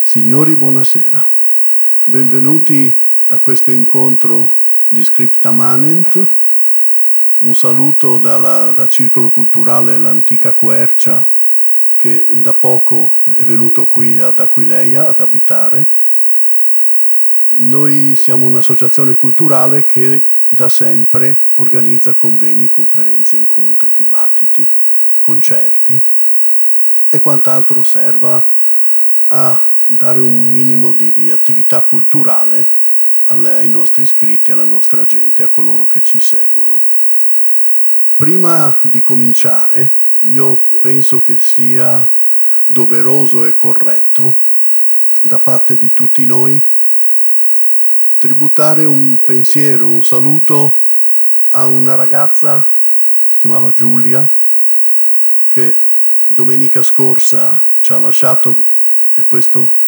Signori, buonasera. Benvenuti a questo incontro di Scripta Manent. Un saluto dal Circolo Culturale L'Antica Quercia, che da poco è venuto qui ad Aquileia ad abitare. Noi siamo un'associazione culturale che da sempre organizza convegni, conferenze, incontri, dibattiti, concerti e quant'altro serva a dare un minimo di attività culturale ai nostri iscritti, alla nostra gente, a coloro che ci seguono. Prima di cominciare, io penso che sia doveroso e corretto da parte di tutti noi tributare un pensiero, un saluto a una ragazza, si chiamava Giulia, che domenica scorsa ci ha lasciato, e questo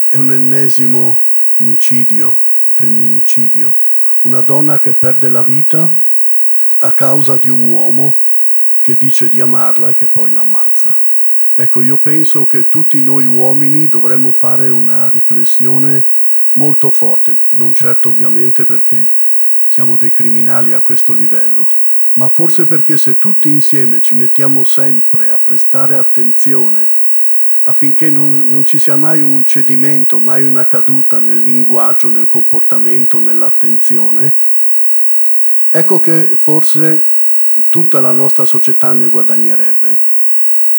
è un ennesimo omicidio, femminicidio, una donna che perde la vita a causa di un uomo che dice di amarla e che poi l'ammazza. Ecco, io penso che tutti noi uomini dovremmo fare una riflessione molto forte, non certo ovviamente perché siamo dei criminali a questo livello, ma forse perché se tutti insieme ci mettiamo sempre a prestare attenzione affinché non ci sia mai un cedimento, mai una caduta nel linguaggio, nel comportamento, nell'attenzione, ecco che forse tutta la nostra società ne guadagnerebbe.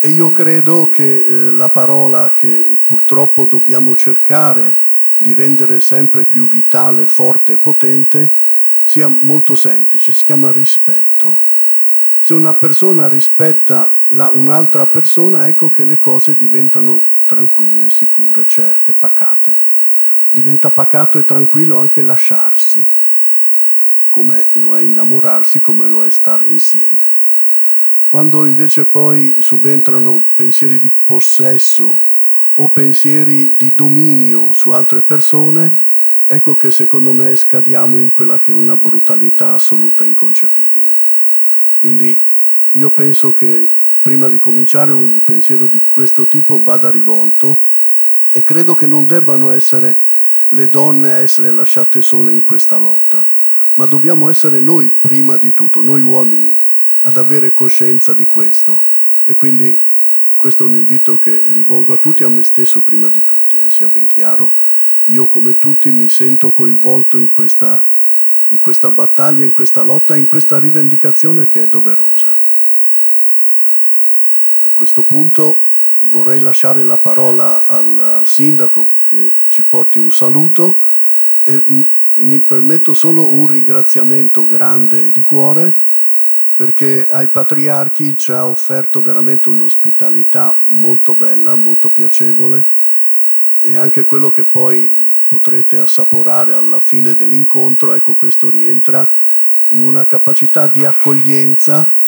E io credo che la parola che purtroppo dobbiamo cercare di rendere sempre più vitale, forte e potente sia molto semplice, si chiama rispetto. Se una persona rispetta un'altra persona, ecco che le cose diventano tranquille, sicure, certe, pacate. Diventa pacato e tranquillo anche lasciarsi, come lo è innamorarsi, come lo è stare insieme. Quando invece poi subentrano pensieri di possesso o pensieri di dominio su altre persone, ecco che secondo me scadiamo in quella che è una brutalità assoluta e inconcepibile. Quindi io penso che prima di cominciare un pensiero di questo tipo vada rivolto e credo che non debbano essere le donne a essere lasciate sole in questa lotta, ma dobbiamo essere noi prima di tutto, noi uomini, ad avere coscienza di questo. E quindi questo è un invito che rivolgo a tutti, a me stesso prima di tutti, sia ben chiaro. Io come tutti mi sento coinvolto in questa battaglia, in questa lotta, in questa rivendicazione che è doverosa. A questo punto vorrei lasciare la parola al sindaco che ci porti un saluto e mi permetto solo un ringraziamento grande di cuore perché ai patriarchi ci ha offerto veramente un'ospitalità molto bella, molto piacevole e anche quello che poi potrete assaporare alla fine dell'incontro, ecco, questo rientra in una capacità di accoglienza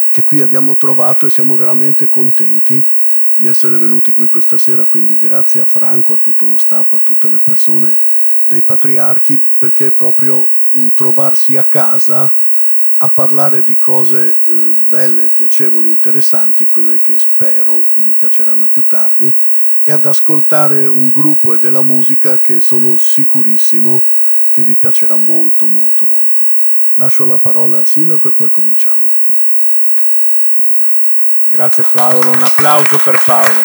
che qui abbiamo trovato e siamo veramente contenti di essere venuti qui questa sera, quindi grazie a Franco, a tutto lo staff, a tutte le persone dei patriarchi, perché è proprio un trovarsi a casa a parlare di cose belle, piacevoli, interessanti, quelle che spero vi piaceranno più tardi, e ad ascoltare un gruppo e della musica che sono sicurissimo che vi piacerà molto, molto, molto. Lascio la parola al sindaco e poi cominciamo. Grazie Paolo, un applauso per Paolo.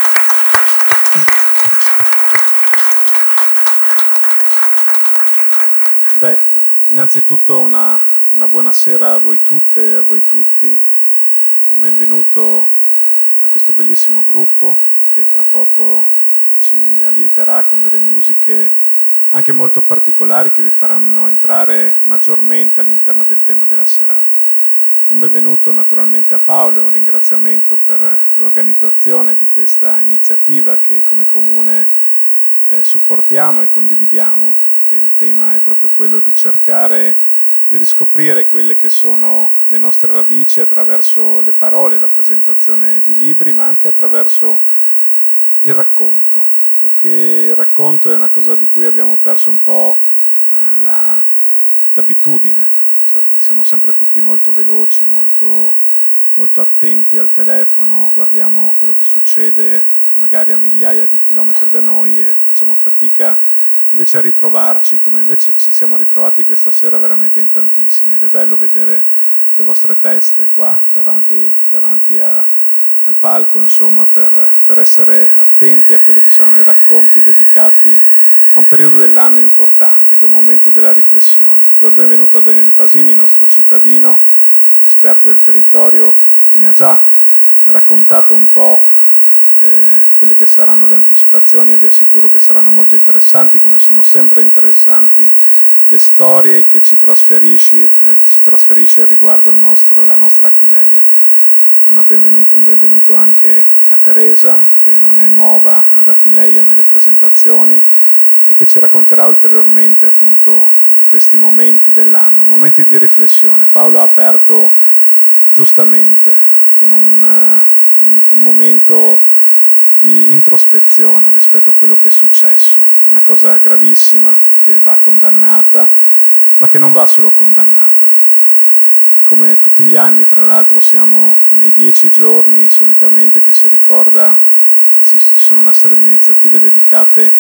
Beh, innanzitutto una buonasera a voi tutte e a voi tutti, un benvenuto a questo bellissimo gruppo che fra poco ci allieterà con delle musiche anche molto particolari che vi faranno entrare maggiormente all'interno del tema della serata. Un benvenuto naturalmente a Paolo e un ringraziamento per l'organizzazione di questa iniziativa che come comune supportiamo e condividiamo, che il tema è proprio quello di cercare di riscoprire quelle che sono le nostre radici attraverso le parole, la presentazione di libri, ma anche attraverso il racconto, perché il racconto è una cosa di cui abbiamo perso un po' l'abitudine. Siamo sempre tutti molto veloci, molto molto attenti al telefono, guardiamo quello che succede magari a migliaia di chilometri da noi e facciamo fatica invece a ritrovarci, come invece ci siamo ritrovati questa sera veramente in tantissimi, ed è bello vedere le vostre teste qua davanti al palco, insomma, per essere attenti a quelli che saranno i racconti dedicati a un periodo dell'anno importante, che è un momento della riflessione. Do il benvenuto a Daniele Pasini, nostro cittadino, esperto del territorio, che mi ha già raccontato un po' quelle che saranno le anticipazioni, e vi assicuro che saranno molto interessanti, come sono sempre interessanti le storie che ci trasferisce riguardo la nostra Aquileia. Un benvenuto anche a Teresa, che non è nuova ad Aquileia nelle presentazioni e che ci racconterà ulteriormente appunto di questi momenti dell'anno, momenti di riflessione. Paolo ha aperto giustamente con un momento di introspezione rispetto a quello che è successo, una cosa gravissima che va condannata, ma che non va solo condannata. Come tutti gli anni, fra l'altro, siamo nei 10 giorni solitamente che si ricorda, e ci sono una serie di iniziative dedicate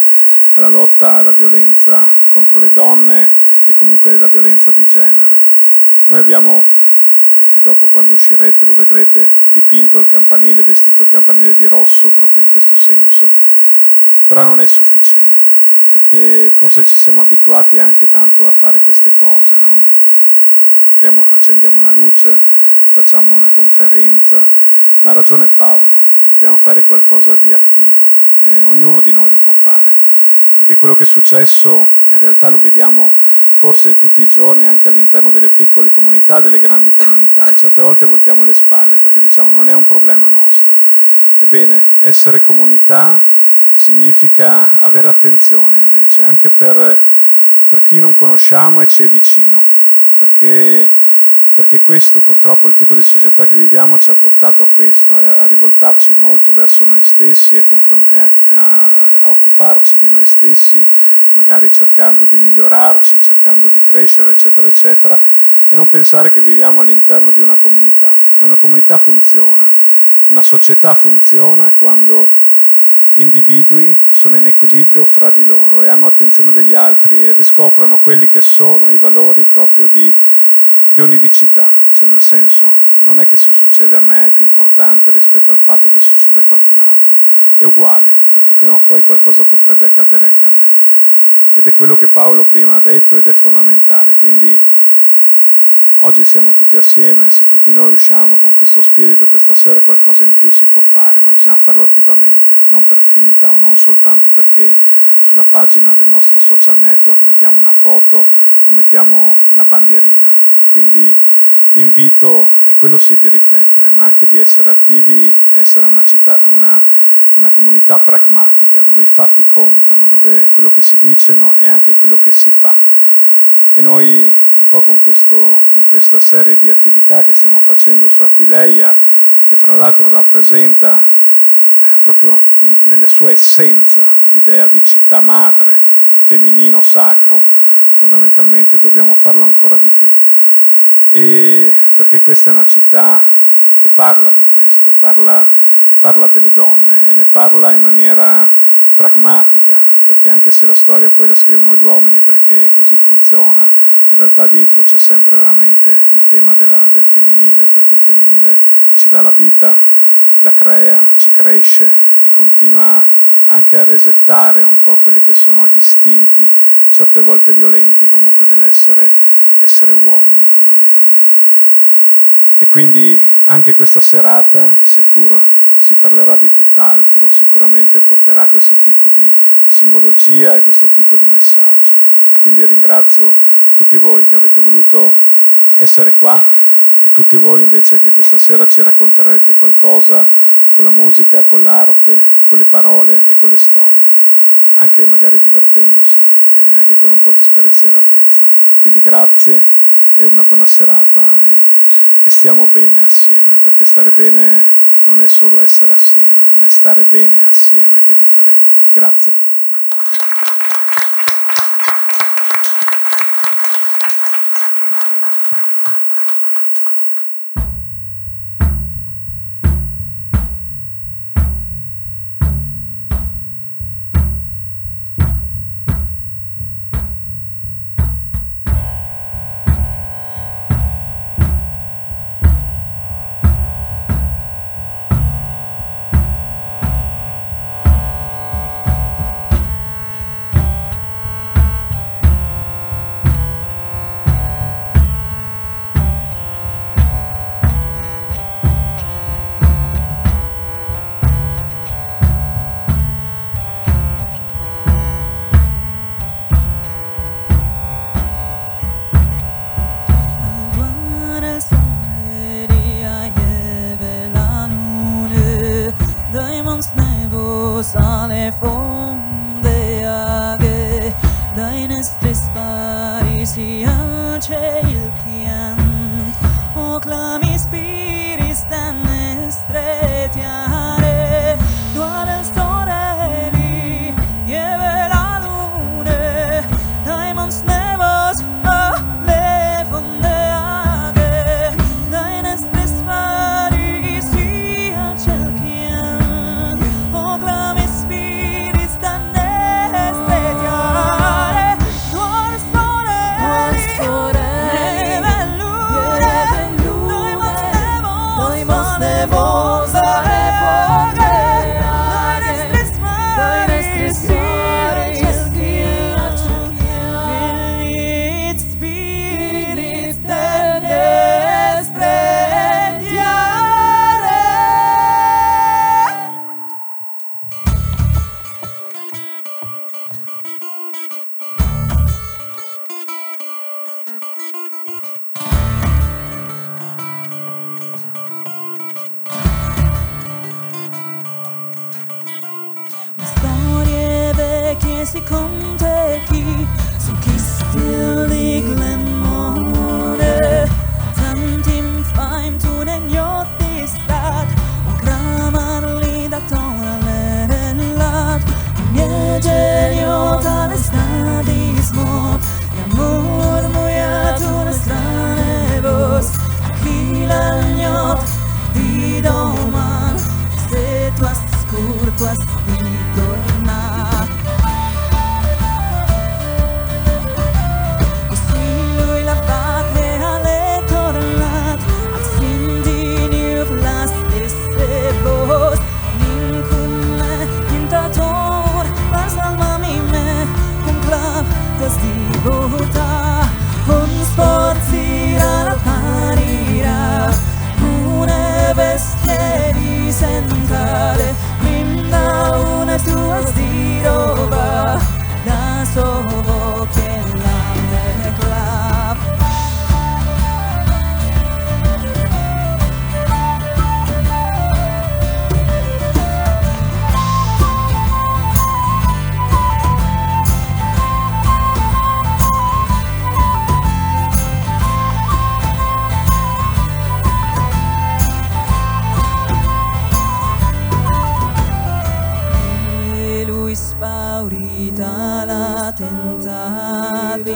alla lotta alla violenza contro le donne e comunque alla violenza di genere. Noi abbiamo, e dopo quando uscirete lo vedrete, dipinto il campanile, vestito il campanile di rosso proprio in questo senso, però non è sufficiente, perché forse ci siamo abituati anche tanto a fare queste cose, no? Accendiamo una luce, facciamo una conferenza, ma ha ragione Paolo, dobbiamo fare qualcosa di attivo e ognuno di noi lo può fare, perché quello che è successo in realtà lo vediamo forse tutti i giorni anche all'interno delle piccole comunità, delle grandi comunità, e certe volte voltiamo le spalle perché diciamo non è un problema nostro. Ebbene, essere comunità significa avere attenzione invece, anche per chi non conosciamo e ci è vicino, perché questo purtroppo, il tipo di società che viviamo ci ha portato a questo, a rivoltarci molto verso noi stessi e a occuparci di noi stessi, magari cercando di migliorarci, cercando di crescere, eccetera, eccetera, e non pensare che viviamo all'interno di una comunità. E una comunità funziona, una società funziona quando gli individui sono in equilibrio fra di loro e hanno attenzione degli altri e riscoprono quelli che sono i valori proprio di onivicità, cioè nel senso non è che se succede a me è più importante rispetto al fatto che succeda a qualcun altro, è uguale, perché prima o poi qualcosa potrebbe accadere anche a me. Ed è quello che Paolo prima ha detto ed è fondamentale, quindi oggi siamo tutti assieme, se tutti noi usciamo con questo spirito questa sera qualcosa in più si può fare, ma bisogna farlo attivamente, non per finta o non soltanto perché sulla pagina del nostro social network mettiamo una foto o mettiamo una bandierina. Quindi l'invito è quello sì di riflettere, ma anche di essere attivi e essere una comunità pragmatica, dove i fatti contano, dove quello che si dicono è anche quello che si fa. E noi un po' con questa serie di attività che stiamo facendo su Aquileia, che fra l'altro rappresenta proprio nella sua essenza l'idea di città madre, il femminino sacro, fondamentalmente dobbiamo farlo ancora di più. E perché questa è una città che parla di questo, e parla delle donne, e ne parla in maniera pragmatica, perché anche se la storia poi la scrivono gli uomini perché così funziona, in realtà dietro c'è sempre veramente il tema del femminile, perché il femminile ci dà la vita, la crea, ci cresce e continua anche a resettare un po' quelli che sono gli istinti, certe volte violenti comunque dell'essere uomini fondamentalmente. E quindi anche questa serata, seppur si parlerà di tutt'altro, sicuramente porterà questo tipo di simbologia e questo tipo di messaggio. E quindi ringrazio tutti voi che avete voluto essere qua e tutti voi invece che questa sera ci racconterete qualcosa con la musica, con l'arte, con le parole e con le storie, anche magari divertendosi e anche con un po' di spensieratezza. Quindi grazie e una buona serata e stiamo bene assieme, perché stare bene non è solo essere assieme, ma è stare bene assieme che è differente. Grazie. lejos alle fonde dai nostri spari si alce il chiant, o clami spiri stanne stretiare, duare il sole lì, lieve la lune, dai mons nevos alle fonde dai nostri spari si alce il chiant, o clami spiri stanne stretiare, duare il sole lieve lune, dai mons nevos alle si contechi su chi stilli glenmone, tantim faim tu negnotti stat, un gramarli da tona l'erelat, mie genio tale stadismo, e murmuiato le strane vos, chi l'agnot di doman, se tu ascur, tu as di tornar. Un sforzirà la parirà, una bestia di sentare, brinda una tua stirova, da solo che la declap. Spaurita la tentati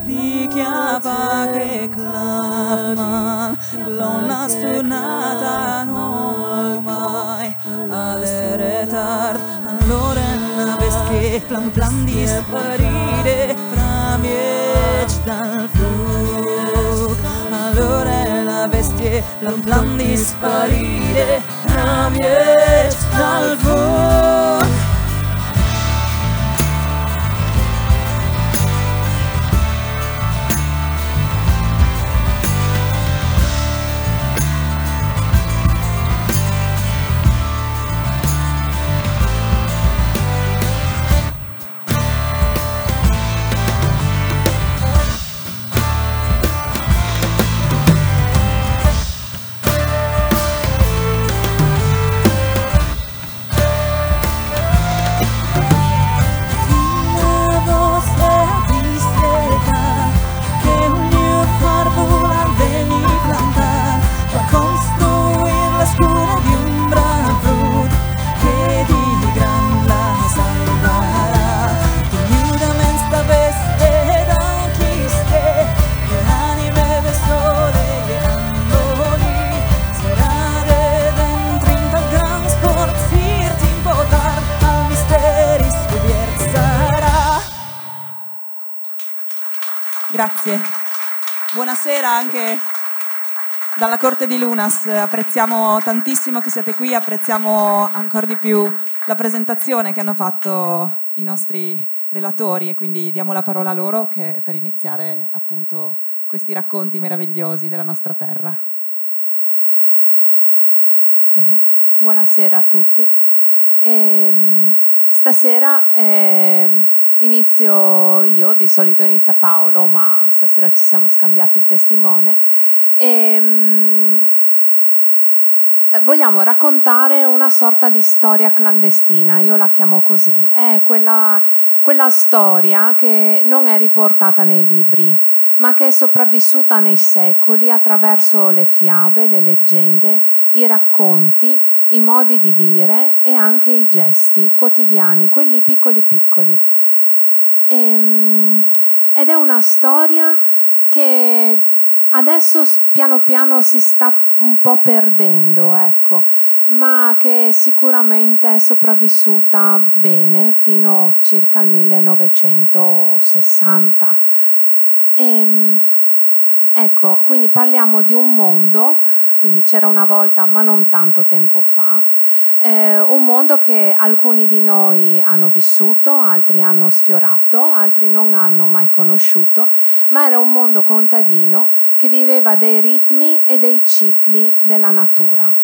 di chiapa che clama, l'onna stunata non mai all'eretar, allora la bestia plan plan di sparire fra mieci dal flug, allora la bestia plan plan di sparire fra mieci dal flug. Grazie. Buonasera anche dalla Corte di Lunas. Apprezziamo tantissimo che siete qui, apprezziamo ancora di più la presentazione che hanno fatto i nostri relatori e quindi diamo la parola a loro per iniziare appunto questi racconti meravigliosi della nostra terra. Bene, buonasera a tutti. Stasera inizio io, di solito inizia Paolo, ma stasera ci siamo scambiati il testimone. vogliamo raccontare una sorta di storia clandestina, io la chiamo così. È quella storia che non è riportata nei libri, ma che è sopravvissuta nei secoli attraverso le fiabe, le leggende, i racconti, i modi di dire e anche i gesti quotidiani, quelli piccoli piccoli. Ed è una storia che adesso piano piano si sta un po' perdendo, ecco, ma che sicuramente è sopravvissuta bene fino circa al 1960. Ecco, quindi parliamo di un mondo, quindi c'era una volta, ma non tanto tempo fa, un mondo che alcuni di noi hanno vissuto, altri hanno sfiorato, altri non hanno mai conosciuto, ma era un mondo contadino che viveva dei ritmi e dei cicli della natura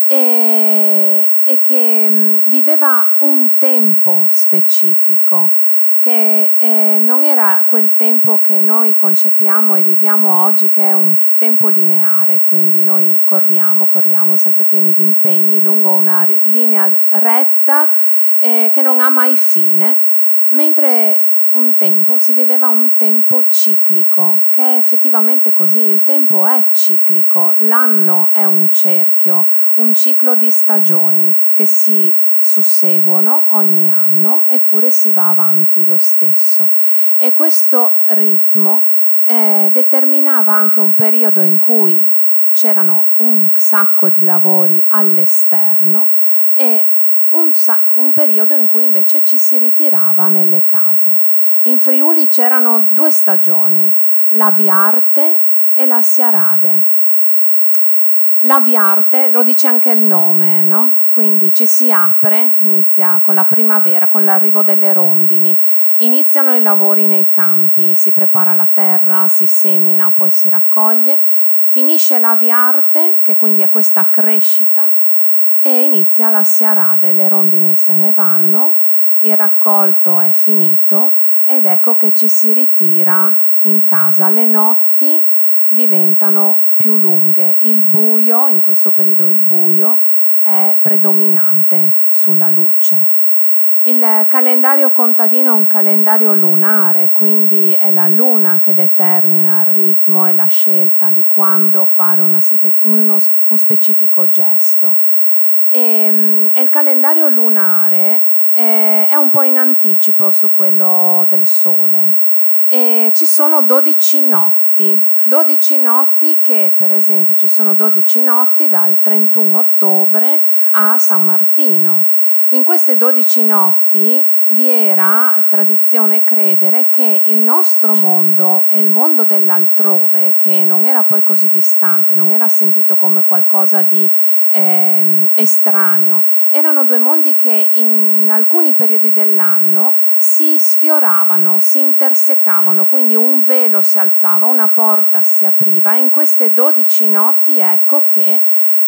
e che viveva un tempo specifico, che non era quel tempo che noi concepiamo e viviamo oggi, che è un tempo lineare, quindi noi corriamo sempre pieni di impegni lungo una linea retta che non ha mai fine, mentre un tempo si viveva un tempo ciclico, che è effettivamente così, il tempo è ciclico, l'anno è un cerchio, un ciclo di stagioni che si susseguono ogni anno, eppure si va avanti lo stesso. E questo ritmo determinava anche un periodo in cui c'erano un sacco di lavori all'esterno e un periodo in cui invece ci si ritirava nelle case. In Friuli c'erano 2 stagioni, la Viarte e la Siarade. La Viarte, lo dice anche il nome, no? Quindi ci si apre, inizia con la primavera, con l'arrivo delle rondini, iniziano i lavori nei campi, si prepara la terra, si semina, poi si raccoglie, finisce la Viarte, che quindi è questa crescita, e inizia la Siarade, le rondini se ne vanno, il raccolto è finito ed ecco che ci si ritira in casa, le notti diventano più lunghe, il buio, in questo periodo il buio è predominante sulla luce. Il calendario contadino è un calendario lunare, quindi è la luna che determina il ritmo e la scelta di quando fare uno specifico gesto. E il calendario lunare è un po' in anticipo su quello del sole. E ci sono 12 notti che, per esempio, ci sono 12 notti dal 31 ottobre a San Martino. In queste 12 notti vi era tradizione credere che il nostro mondo e il mondo dell'altrove, che non era poi così distante, non era sentito come qualcosa di estraneo, erano 2 mondi che in alcuni periodi dell'anno si sfioravano, si intersecavano, quindi un velo si alzava, una porta si apriva e in queste 12 notti ecco che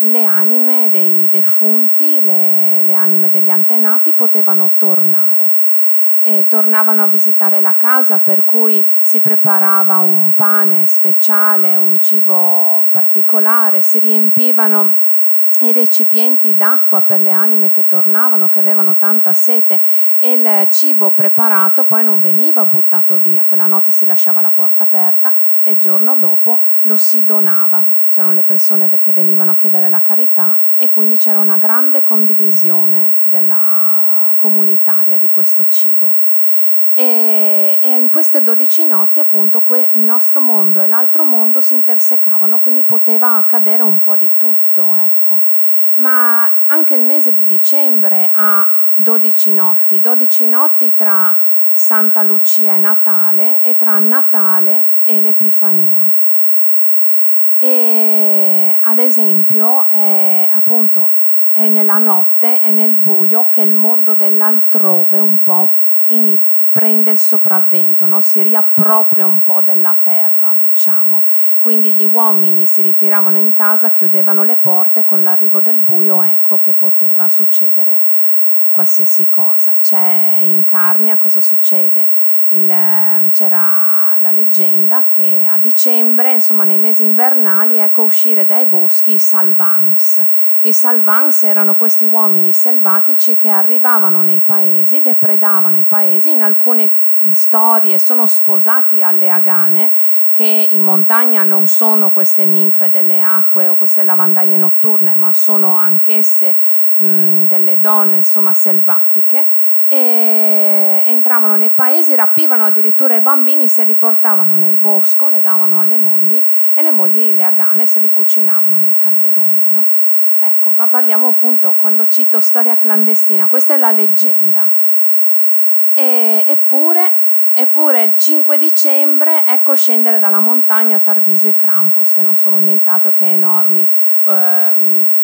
le anime dei defunti, le anime degli antenati potevano tornare. Tornavano a visitare la casa, per cui si preparava un pane speciale, un cibo particolare, si riempivano i recipienti d'acqua per le anime che tornavano, che avevano tanta sete, e il cibo preparato poi non veniva buttato via, quella notte si lasciava la porta aperta e il giorno dopo lo si donava. C'erano le persone che venivano a chiedere la carità e quindi c'era una grande condivisione della comunitaria di questo cibo. E in queste 12 notti appunto il nostro mondo e l'altro mondo si intersecavano, quindi poteva accadere un po' di tutto, ecco. Ma anche il mese di dicembre ha 12 notti tra Santa Lucia e Natale e tra Natale e l'Epifania. E ad esempio appunto è nella notte, è nel buio che il mondo dell'altrove un po' prende il sopravvento, no? Si riappropria un po' della terra, diciamo. Quindi gli uomini si ritiravano in casa, chiudevano le porte, con l'arrivo del buio ecco che poteva succedere qualsiasi cosa. C'è in Carnia cosa succede? C'era la leggenda che a dicembre, insomma nei mesi invernali, ecco uscire dai boschi i salvans. I salvans erano questi uomini selvatici che arrivavano nei paesi, depredavano i paesi, in alcune storie sono sposati alle agane, che in montagna non sono queste ninfe delle acque o queste lavandaie notturne, ma sono anch'esse delle donne, insomma, selvatiche, e entravano nei paesi, rapivano addirittura i bambini, se li portavano nel bosco, le davano alle mogli, e le mogli, le agane, se li cucinavano nel calderone, no? Ecco, ma parliamo appunto, quando cito storia clandestina, questa è la leggenda. Eppure il 5 dicembre ecco scendere dalla montagna a Tarvisio i Krampus, che non sono nient'altro che enormi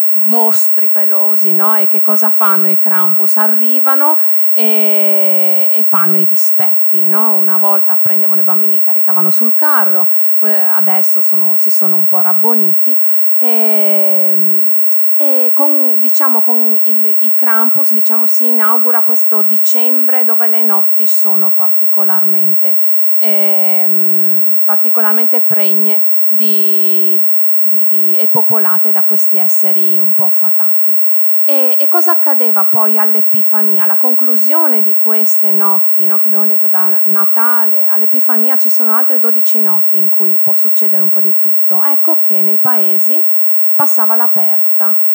mostri pelosi, no? E che cosa fanno i Krampus? Arrivano e fanno i dispetti, no? Una volta prendevano i bambini e li caricavano sul carro, adesso si sono un po' rabboniti, e con i Krampus si inaugura questo dicembre dove le notti sono particolarmente pregne e popolate da questi esseri un po' fatati. E cosa accadeva poi all'Epifania? La conclusione di queste notti, no, che abbiamo detto da Natale all'Epifania, ci sono altre 12 notti in cui può succedere un po' di tutto. Ecco che nei paesi passava l'Aperta.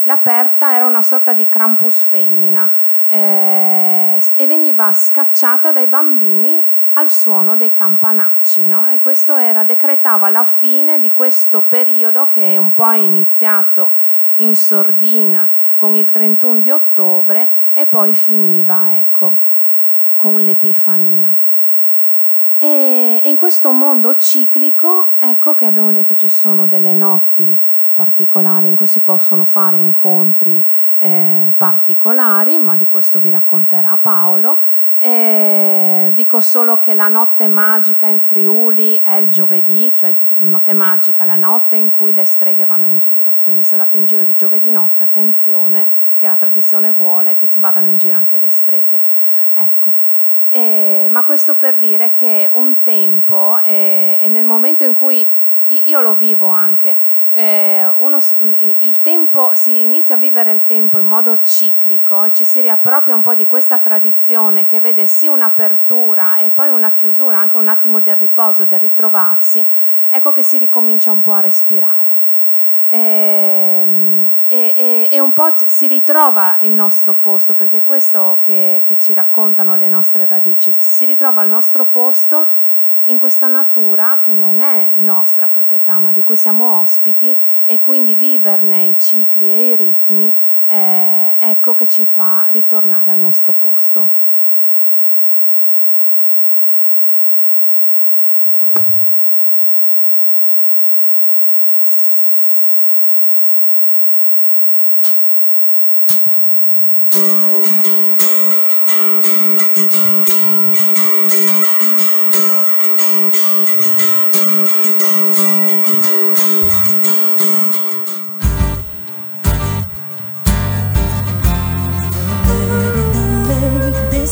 L'Aperta era una sorta di Krampus femmina e veniva scacciata dai bambini al suono dei campanacci, no? E questo decretava la fine di questo periodo che un po' è iniziato in sordina con il 31 di ottobre e poi finiva, ecco, con l'Epifania. E in questo mondo ciclico, ecco che abbiamo detto ci sono delle notti particolari in cui si possono fare incontri particolari, ma di questo vi racconterà Paolo. Dico solo che la notte magica in Friuli è il giovedì, cioè notte magica, la notte in cui le streghe vanno in giro, quindi se andate in giro di giovedì notte, attenzione che la tradizione vuole che vadano in giro anche le streghe, ecco. Ma questo per dire che un tempo, e nel momento in cui io lo vivo anche, il tempo, si inizia a vivere il tempo in modo ciclico e ci si riappropria un po' di questa tradizione che vede sì un'apertura e poi una chiusura, anche un attimo del riposo, del ritrovarsi, ecco che si ricomincia un po' a respirare. E un po' si ritrova il nostro posto, perché questo che ci raccontano le nostre radici, si ritrova il nostro posto in questa natura che non è nostra proprietà, ma di cui siamo ospiti, e quindi viverne i cicli e i ritmi, ecco che ci fa ritornare al nostro posto. Make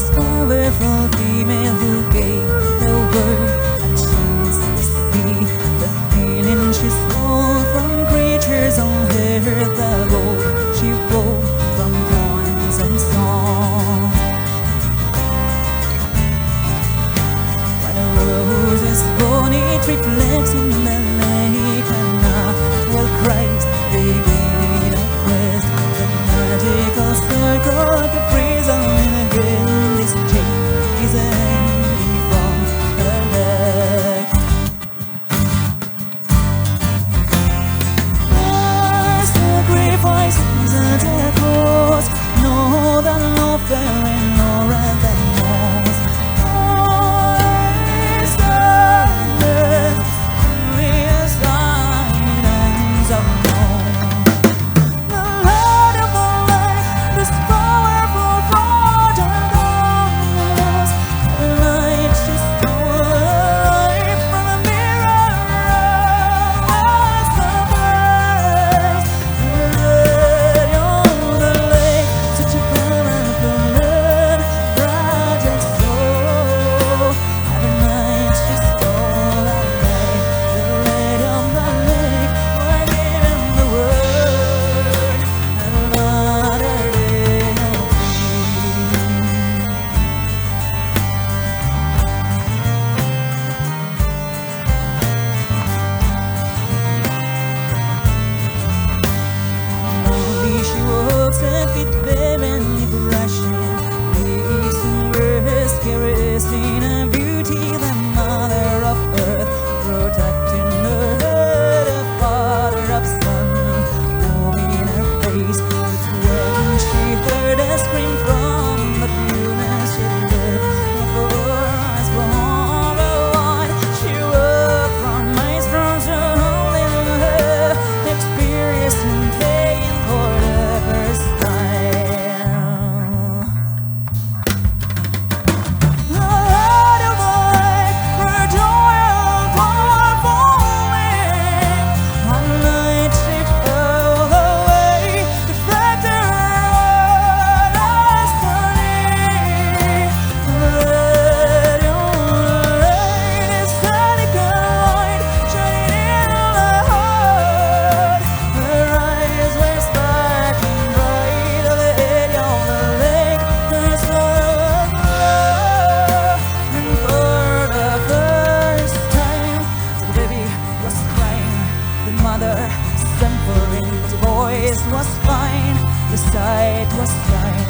the sight was fine.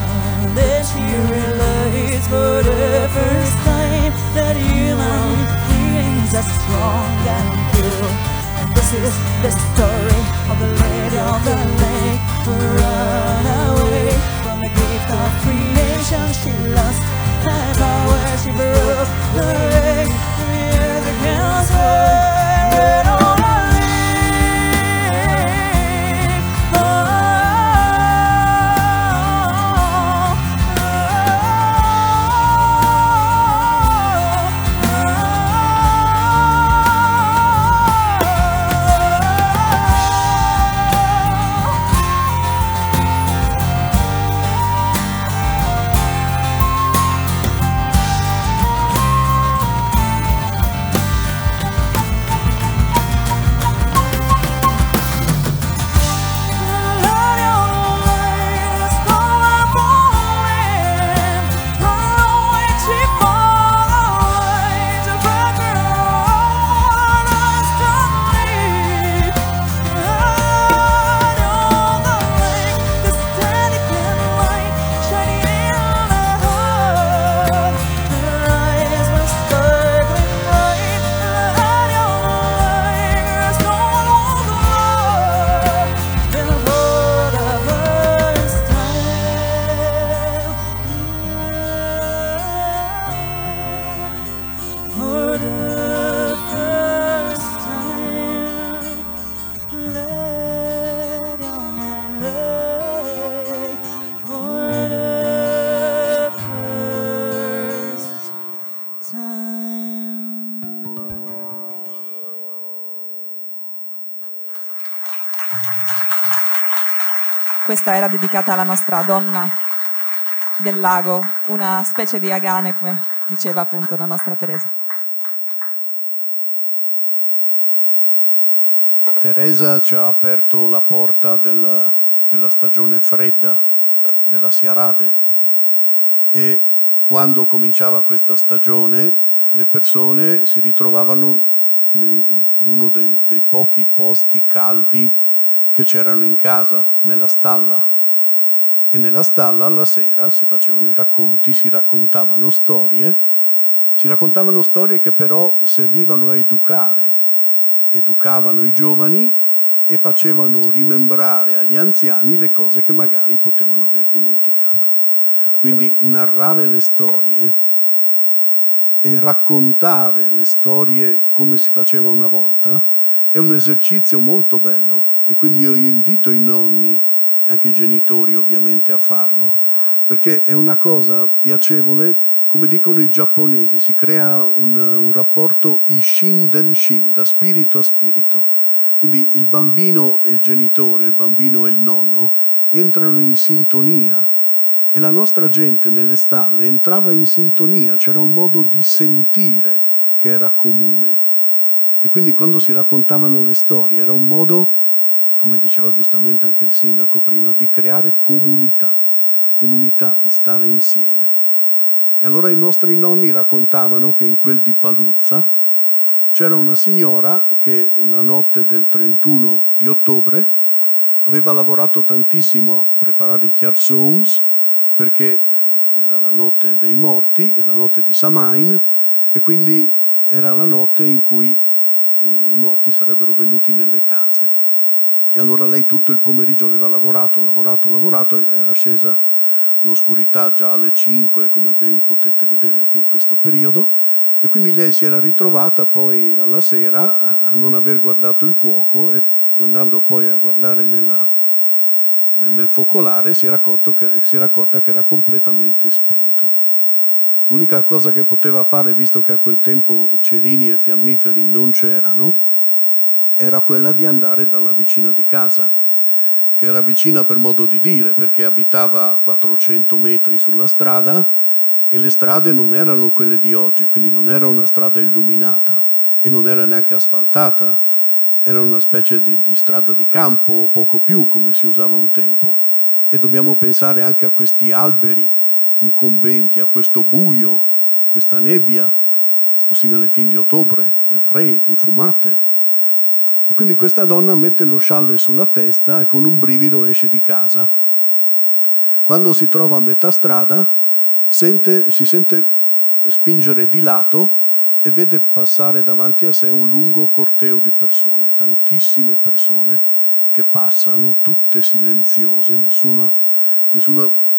Then she realized for the first time that human beings are strong and pure. And this is the story of the lady of the lake who ran away from the gift of creation. She lost her power, she broke the ring. The candles were on a lake. Questa era dedicata alla nostra donna del lago, una specie di Agane, come diceva appunto la nostra Teresa. Teresa ci ha aperto la porta della stagione fredda, della Siarade, e quando cominciava questa stagione le persone si ritrovavano in uno dei pochi posti caldi che c'erano in casa, nella stalla. E nella stalla alla sera si facevano i racconti, si raccontavano storie che però servivano a educavano i giovani e facevano rimembrare agli anziani le cose che magari potevano aver dimenticato. Quindi narrare le storie e raccontare le storie come si faceva una volta è un esercizio molto bello, e quindi io invito i nonni e anche i genitori ovviamente a farlo, perché è una cosa piacevole. Come dicono i giapponesi, si crea un rapporto ishin denshin, da spirito a spirito. Quindi il bambino e il genitore, il bambino e il nonno entrano in sintonia, e la nostra gente nelle stalle entrava in sintonia, c'era un modo di sentire che era comune. E quindi quando si raccontavano le storie era un modo, come diceva giustamente anche il sindaco prima, di creare comunità, di stare insieme. E allora i nostri nonni raccontavano che in quel di Paluzza c'era una signora che la notte del 31 di ottobre aveva lavorato tantissimo a preparare i chiarsons, perché era la notte dei morti, e la notte di Samain, e quindi era la notte in cui i morti sarebbero venuti nelle case. E allora lei tutto il pomeriggio aveva lavorato, era scesa l'oscurità già alle 5, come ben potete vedere anche in questo periodo, e quindi lei si era ritrovata poi alla sera a non aver guardato il fuoco, e andando poi a guardare nel focolare si era accorta che era completamente spento. L'unica cosa che poteva fare, visto che a quel tempo cerini e fiammiferi non c'erano, era quella di andare dalla vicina di casa, che era vicina per modo di dire, perché abitava a 400 metri sulla strada, e le strade non erano quelle di oggi, quindi non era una strada illuminata e non era neanche asfaltata, era una specie di strada di campo o poco più, come si usava un tempo. E dobbiamo pensare anche a questi alberi incombenti, a questo buio, questa nebbia, così nelle fin di ottobre, le fredde, fumate. E quindi questa donna mette lo scialle sulla testa e con un brivido esce di casa Quando si trova a metà strada, si sente spingere di lato e vede passare davanti a sé un lungo corteo di persone, tantissime persone che passano, tutte silenziose, nessuna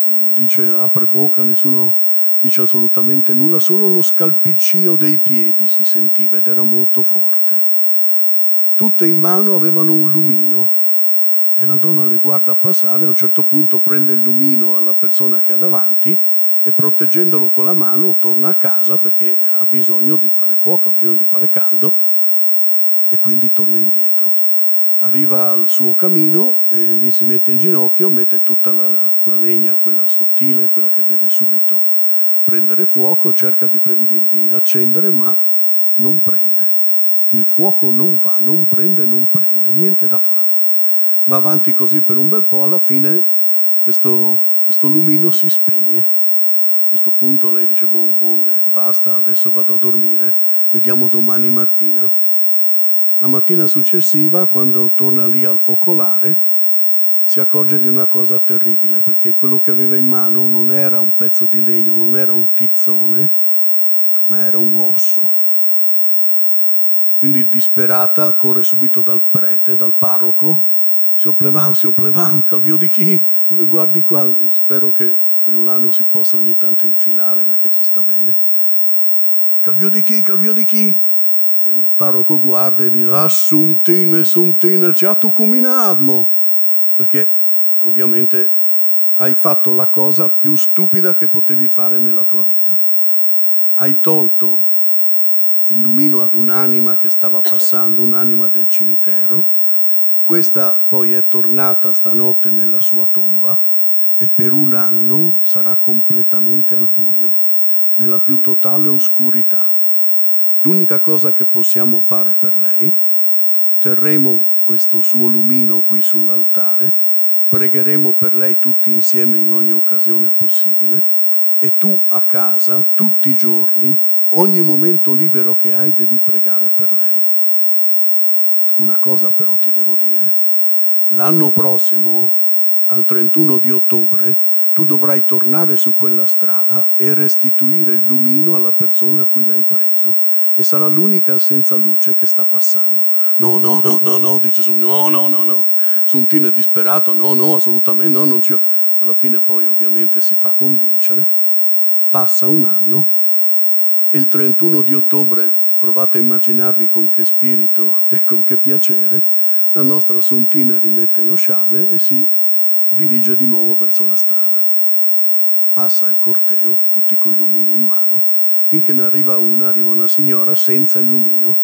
dice apre bocca, nessuno dice assolutamente nulla, solo lo scalpiccio dei piedi si sentiva ed era molto forte. Tutte in mano avevano un lumino e la donna le guarda passare, a un certo punto prende il lumino alla persona che ha davanti e proteggendolo con la mano torna a casa perché ha bisogno di fare fuoco, ha bisogno di fare caldo e quindi torna indietro. Arriva al suo camino e lì si mette in ginocchio, mette tutta la legna, quella sottile, quella che deve subito prendere fuoco, cerca di accendere ma non prende. Il fuoco non va, non prende, niente da fare. Va avanti così per un bel po', alla fine questo lumino si spegne. A questo punto lei dice, Vonde, basta, adesso vado a dormire, vediamo domani mattina. La mattina successiva, quando torna lì al focolare, si accorge di una cosa terribile, perché quello che aveva in mano non era un pezzo di legno, non era un tizzone, ma era un osso. Quindi disperata corre subito dal prete, dal parroco, Signor Plevan, Calvio di chi? Guardi qua, spero che friulano si possa ogni tanto infilare perché ci sta bene. Calvio di chi? Il parroco guarda e dice, Suntine, ci ha tu combinato. Perché ovviamente hai fatto la cosa più stupida che potevi fare nella tua vita. Hai tolto il lumino ad un'anima che stava passando, un'anima del cimitero. Questa poi è tornata stanotte nella sua tomba e per un anno sarà completamente al buio, nella più totale oscurità. L'unica cosa che possiamo fare per lei, terremo questo suo lumino qui sull'altare, pregheremo per lei tutti insieme in ogni occasione possibile e tu a casa, tutti i giorni, ogni momento libero che hai, devi pregare per lei. Una cosa però ti devo dire, l'anno prossimo, al 31 di ottobre, tu dovrai tornare su quella strada e restituire il lumino alla persona a cui l'hai preso e sarà l'unica senza luce che sta passando. No, dice no. Suntino è disperato, no, assolutamente no, non ci... Alla fine poi ovviamente si fa convincere, passa un anno e il 31 di ottobre, provate a immaginarvi con che spirito e con che piacere, la nostra Suntina rimette lo scialle e si dirige di nuovo verso la strada. Passa il corteo, tutti coi lumini in mano, finché ne arriva una signora senza il lumino,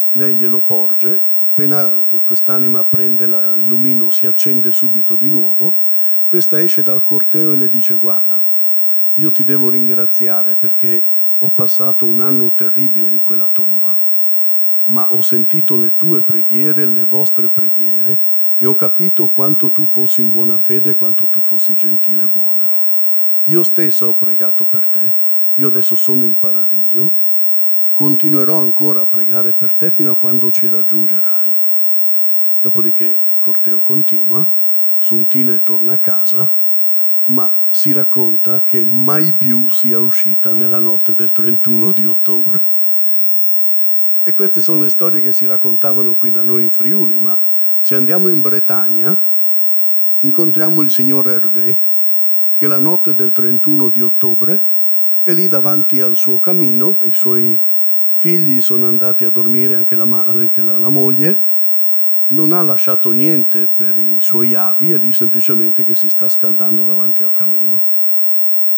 lei glielo porge, appena quest'anima prende il lumino si accende subito di nuovo, questa esce dal corteo e le dice guarda, io ti devo ringraziare perché ho passato un anno terribile in quella tomba, ma ho sentito le tue preghiere, le vostre preghiere e ho capito quanto tu fossi in buona fede e quanto tu fossi gentile e buona. Io stessa ho pregato per te, io adesso sono in paradiso, continuerò ancora a pregare per te fino a quando ci raggiungerai. Dopodiché il corteo continua, Suntine torna a casa, ma si racconta che mai più sia uscita nella notte del 31 di ottobre. E queste sono le storie che si raccontavano qui da noi in Friuli, ma se andiamo in Bretagna incontriamo il signor Hervé, che la notte del 31 di ottobre è lì davanti al suo camino, i suoi figli sono andati a dormire, anche la moglie, non ha lasciato niente per i suoi avi, è lì semplicemente che si sta scaldando davanti al camino.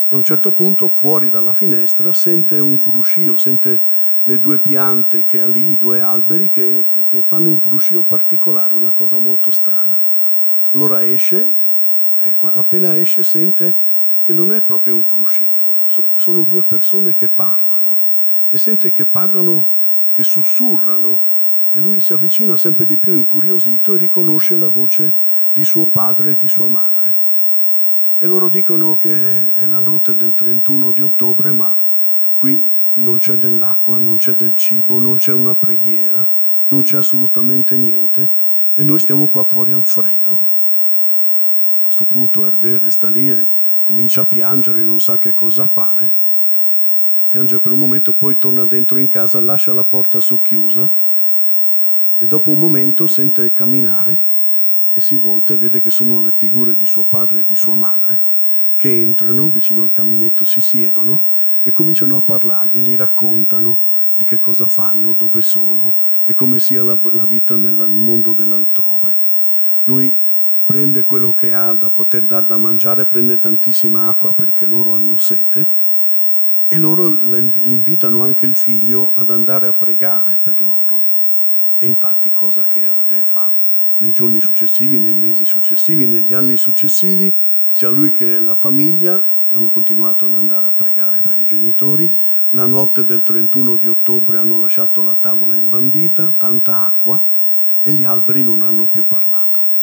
A un certo punto, fuori dalla finestra, sente un fruscio, sente le due piante che ha lì, i due alberi, che fanno un fruscio particolare, una cosa molto strana. Allora esce, e appena esce sente che non è proprio un fruscio, sono due persone che parlano, e sente che parlano, che sussurrano, e lui si avvicina sempre di più incuriosito e riconosce la voce di suo padre e di sua madre. E loro dicono che è la notte del 31 di ottobre, ma qui non c'è dell'acqua, non c'è del cibo, non c'è una preghiera, non c'è assolutamente niente, e noi stiamo qua fuori al freddo. A questo punto Hervé resta lì e comincia a piangere, non sa che cosa fare, piange per un momento, poi torna dentro in casa, lascia la porta socchiusa e dopo un momento sente camminare e si volta e vede che sono le figure di suo padre e di sua madre che entrano vicino al caminetto, si siedono e cominciano a parlargli, gli raccontano di che cosa fanno, dove sono e come sia la vita nel mondo dell'altrove. Lui prende quello che ha da poter dar da mangiare, prende tantissima acqua perché loro hanno sete e loro invitano anche il figlio ad andare a pregare per loro. E infatti cosa che Hervé fa nei giorni successivi, nei mesi successivi, negli anni successivi, sia lui che la famiglia hanno continuato ad andare a pregare per i genitori. La notte del 31 di ottobre hanno lasciato la tavola imbandita, tanta acqua e gli alberi non hanno più parlato.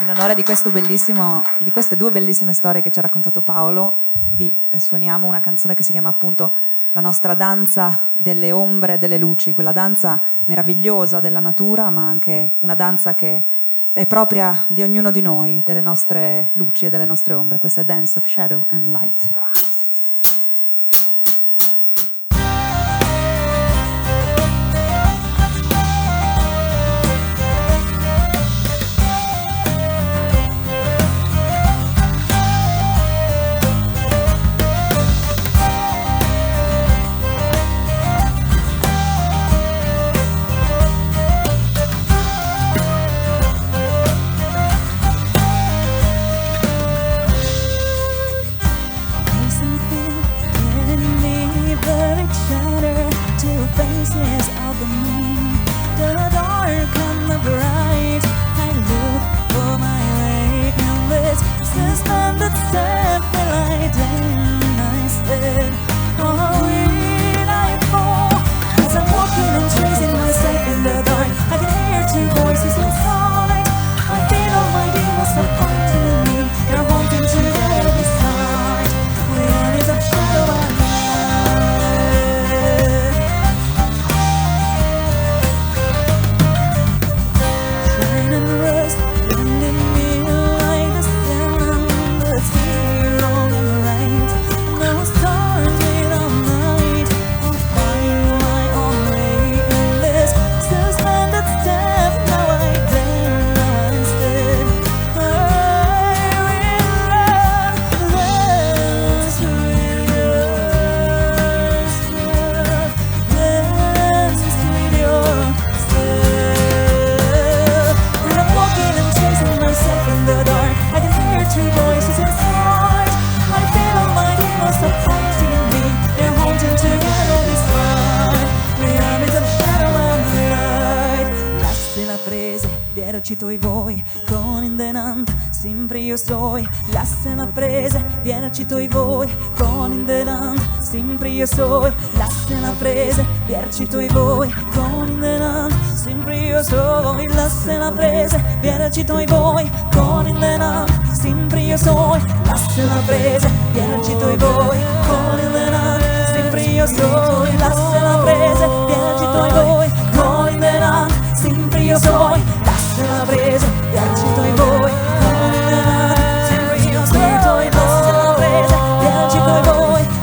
In onore di queste due bellissime storie che ci ha raccontato Paolo, vi suoniamo una canzone che si chiama appunto La nostra danza delle ombre e delle luci, quella danza meravigliosa della natura, ma anche una danza che è propria di ognuno di noi, delle nostre luci e delle nostre ombre. Questa è Dance of Shadow and Light. Recito i voi con indenant, sempre io soi, la scena prese, viene recito i voi con indenant, sempre io soi, la scena prese, viene recito i voi con indenant, sempre io soi, la scena prese, viene recito i voi con indenant, sempre io soi, la scena prese, viene recito i voi con indenant, sempre io soi, la scena prese, viene recito i voi con indenant, sempre io soi, la prese, viagito i voi, sempre io sono, la prese, viagito i voi,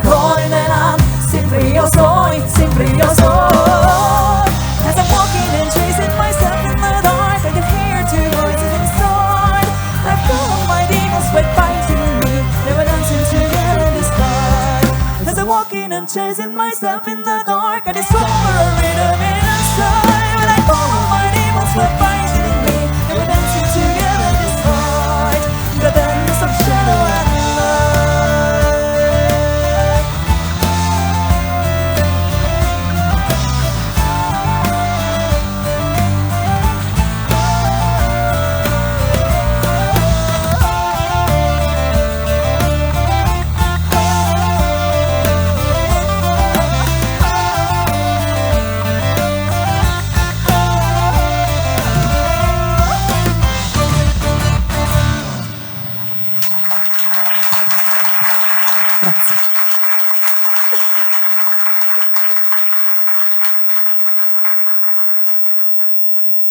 sempre io sono, sempre io sono. As I'm walking and chasing myself in the dark, I can hear two voices inside. I feel my demons sweat fighting me, they were dancing together this night. As I'm walking and chasing myself in the dark, I discover a rhythm inside. When I follow my demons sweat fighting me, they were dancing together this night. The dance of shadow and light.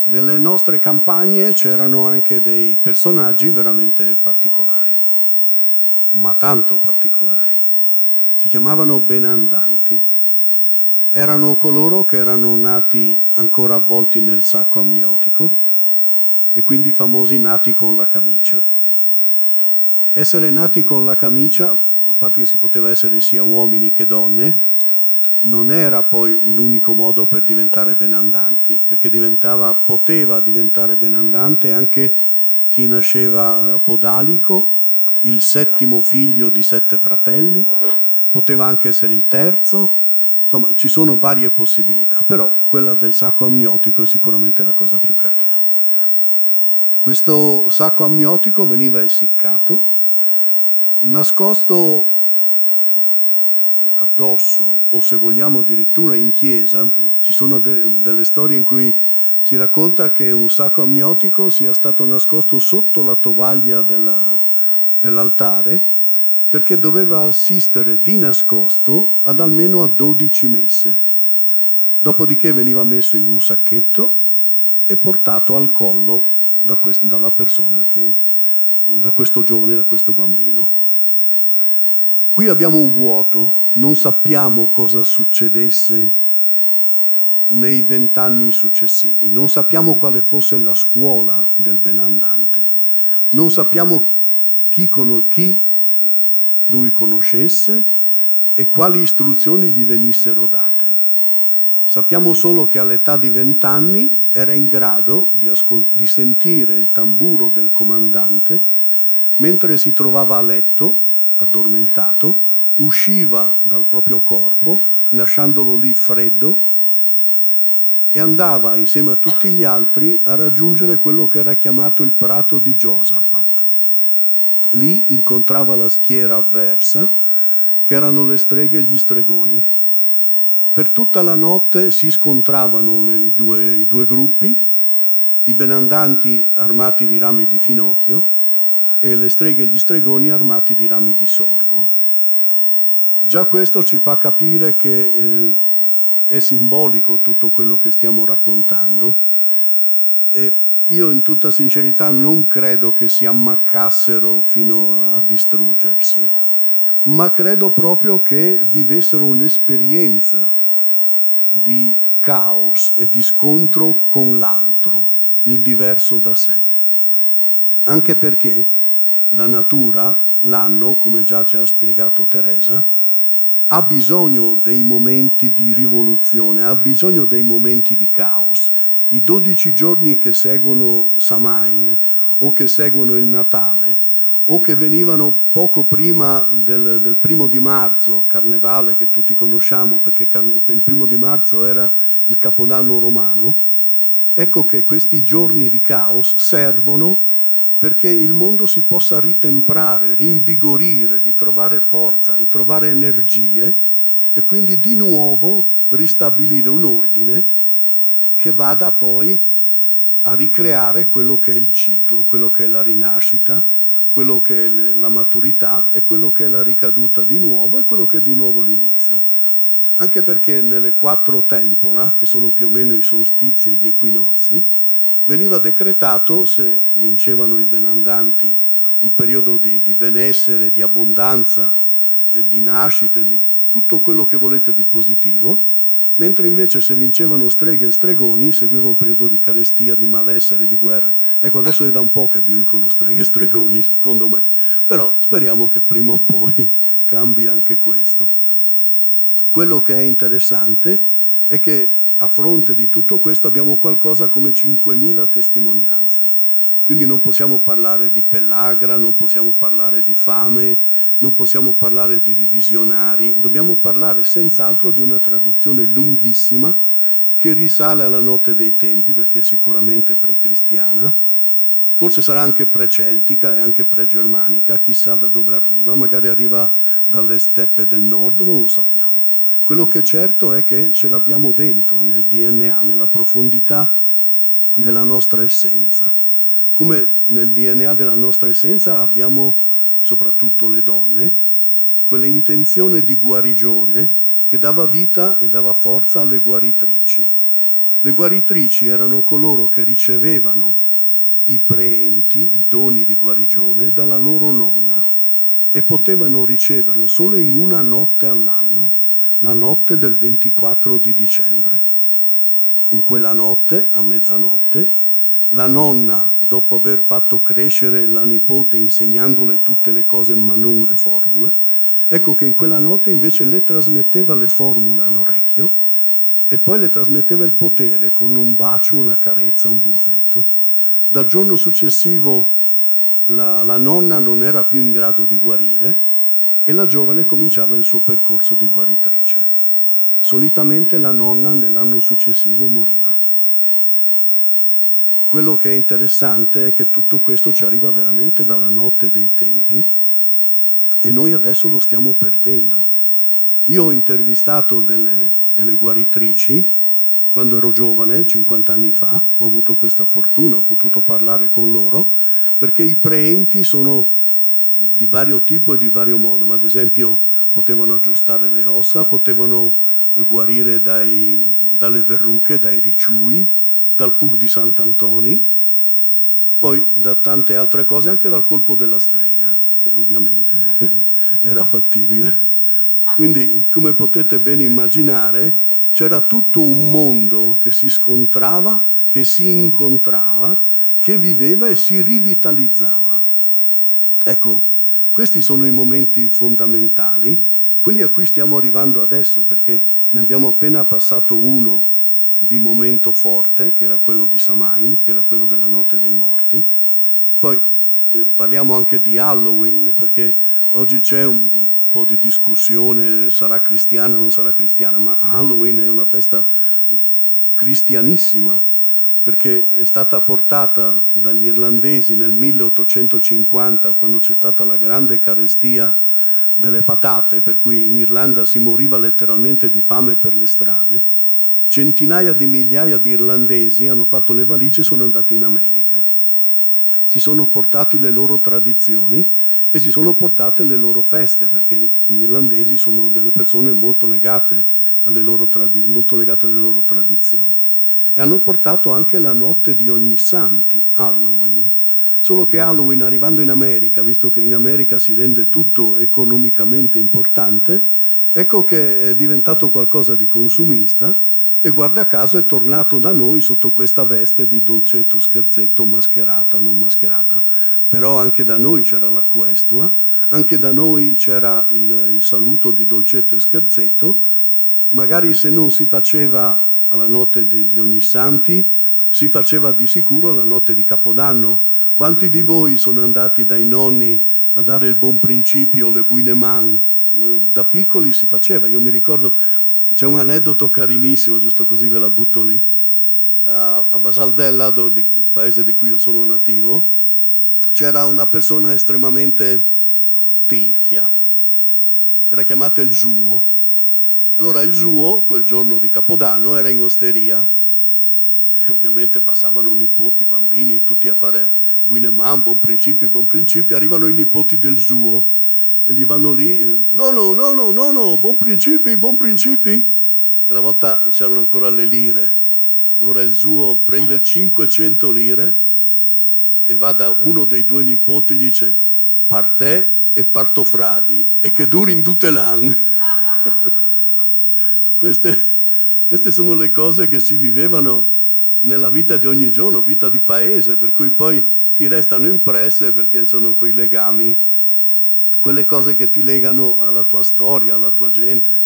nelle nostre campagne c'erano anche dei personaggi veramente particolari, ma tanto particolari. Si chiamavano benandanti. Erano coloro che erano nati ancora avvolti nel sacco amniotico e quindi famosi nati con la camicia. Essere nati con la camicia, a parte che si poteva essere sia uomini che donne, non era poi l'unico modo per diventare benandanti, perché poteva diventare benandante anche chi nasceva podalico, il settimo figlio di 7 fratelli, poteva anche essere il terzo, insomma ci sono varie possibilità, però quella del sacco amniotico è sicuramente la cosa più carina. Questo sacco amniotico veniva essiccato, nascosto addosso o se vogliamo addirittura in chiesa. Ci sono delle storie in cui si racconta che un sacco amniotico sia stato nascosto sotto la tovaglia dell'altare perché doveva assistere di nascosto ad almeno a 12 messe. Dopodiché veniva messo in un sacchetto e portato al collo dalla persona, da questo giovane, da questo bambino. Qui abbiamo un vuoto, non sappiamo cosa succedesse nei 20 anni successivi, non sappiamo quale fosse la scuola del benandante, non sappiamo chi lui conoscesse e quali istruzioni gli venissero date. Sappiamo solo che all'età di 20 anni era in grado di sentire il tamburo del comandante mentre si trovava a letto, addormentato, usciva dal proprio corpo, lasciandolo lì freddo, e andava insieme a tutti gli altri a raggiungere quello che era chiamato il prato di Giosafat. Lì incontrava la schiera avversa, che erano le streghe e gli stregoni. Per tutta la notte si scontravano i due gruppi, i benandanti armati di rami di finocchio e le streghe e gli stregoni armati di rami di sorgo. Già questo ci fa capire che è simbolico tutto quello che stiamo raccontando, e io in tutta sincerità non credo che si ammaccassero fino a distruggersi, ma credo proprio che vivessero un'esperienza di caos e di scontro con l'altro, il diverso da sé. Anche perché la natura, l'anno, come già ci ha spiegato Teresa, ha bisogno dei momenti di rivoluzione, ha bisogno dei momenti di caos. I 12 giorni che seguono Samain o che seguono il Natale o che venivano poco prima del 1° marzo, Carnevale, che tutti conosciamo perché il 1° marzo era il Capodanno romano, ecco che questi giorni di caos servono perché il mondo si possa ritemprare, rinvigorire, ritrovare forza, ritrovare energie e quindi di nuovo ristabilire un ordine che vada poi a ricreare quello che è il ciclo, quello che è la rinascita, quello che è la maturità e quello che è la ricaduta di nuovo e quello che è di nuovo l'inizio. Anche perché nelle 4 tempora, che sono più o meno i solstizi e gli equinozi, veniva decretato, se vincevano i benandanti, un periodo di benessere, di abbondanza, di nascita, di tutto quello che volete di positivo, mentre invece se vincevano streghe e stregoni seguiva un periodo di carestia, di malessere, di guerre. Ecco, adesso è da un po' che vincono streghe e stregoni, secondo me, però speriamo che prima o poi cambi anche questo. Quello che è interessante è che a fronte di tutto questo abbiamo qualcosa come 5.000 testimonianze. Quindi non possiamo parlare di pellagra, non possiamo parlare di fame, non possiamo parlare di divisionari, dobbiamo parlare senz'altro di una tradizione lunghissima che risale alla notte dei tempi, perché è sicuramente pre-cristiana, forse sarà anche pre-celtica e anche pre-germanica, chissà da dove arriva, magari arriva dalle steppe del nord, non lo sappiamo. Quello che è certo è che ce l'abbiamo dentro, nel DNA, nella profondità della nostra essenza. Come nel DNA della nostra essenza abbiamo, soprattutto le donne, quell'intenzione di guarigione che dava vita e dava forza alle guaritrici. Le guaritrici erano coloro che ricevevano i preenti, i doni di guarigione, dalla loro nonna e potevano riceverlo solo in una notte all'anno, la notte del 24 di dicembre. In quella notte, a mezzanotte, la nonna, dopo aver fatto crescere la nipote insegnandole tutte le cose ma non le formule, ecco che in quella notte invece le trasmetteva le formule all'orecchio e poi le trasmetteva il potere con un bacio, una carezza, un buffetto. Dal giorno successivo la nonna non era più in grado di guarire e la giovane cominciava il suo percorso di guaritrice. Solitamente la nonna nell'anno successivo moriva. Quello che è interessante è che tutto questo ci arriva veramente dalla notte dei tempi e noi adesso lo stiamo perdendo. Io ho intervistato delle guaritrici quando ero giovane, 50 anni fa, ho avuto questa fortuna, ho potuto parlare con loro, perché i preenti sono di vario tipo e di vario modo, ma ad esempio potevano aggiustare le ossa, potevano guarire dalle verruche, dai ricciui, dal fug di Sant'Antoni, poi da tante altre cose, anche dal colpo della strega, perché ovviamente era fattibile. Quindi, come potete ben immaginare, c'era tutto un mondo che si scontrava, che si incontrava, che viveva e si rivitalizzava. Ecco, questi sono i momenti fondamentali, quelli a cui stiamo arrivando adesso, perché ne abbiamo appena passato uno di momento forte, che era quello di Samhain, che era quello della Notte dei Morti. Poi parliamo anche di Halloween, perché oggi c'è un po' di discussione, sarà cristiana o non sarà cristiana, ma Halloween è una festa cristianissima, perché è stata portata dagli irlandesi nel 1850, quando c'è stata la grande carestia delle patate, per cui in Irlanda si moriva letteralmente di fame per le strade. Centinaia di migliaia di irlandesi hanno fatto le valigie e sono andati in America. Si sono portati le loro tradizioni e si sono portate le loro feste, perché gli irlandesi sono delle persone molto legate alle loro tradizioni. E hanno portato anche la notte di ogni santi, Halloween. Solo che Halloween, arrivando in America, visto che in America si rende tutto economicamente importante, ecco che è diventato qualcosa di consumista e guarda caso è tornato da noi sotto questa veste di dolcetto, scherzetto, mascherata, non mascherata. Però anche da noi c'era la questua, anche da noi c'era il saluto di dolcetto e scherzetto, magari se non si faceva alla notte di ogni santi, si faceva di sicuro la notte di Capodanno. Quanti di voi sono andati dai nonni a dare il buon principio, le buine man? Da piccoli si faceva, io mi ricordo, c'è un aneddoto carinissimo, giusto così ve la butto lì, a Basaldella, il paese di cui io sono nativo, c'era una persona estremamente tirchia, era chiamata il Zuo. Allora il Zuo, quel giorno di Capodanno, era in osteria e ovviamente passavano nipoti, bambini e tutti a fare buine man, buon principio, arrivano i nipoti del Zuo e gli vanno lì, no, buon principi. Quella volta c'erano ancora le lire, allora il Zuo prende 500 lire e va da uno dei due nipoti e gli dice partè e parto fradi e che duri in tutte l'anno. Queste sono le cose che si vivevano nella vita di ogni giorno, vita di paese, per cui poi ti restano impresse perché sono quei legami, quelle cose che ti legano alla tua storia, alla tua gente.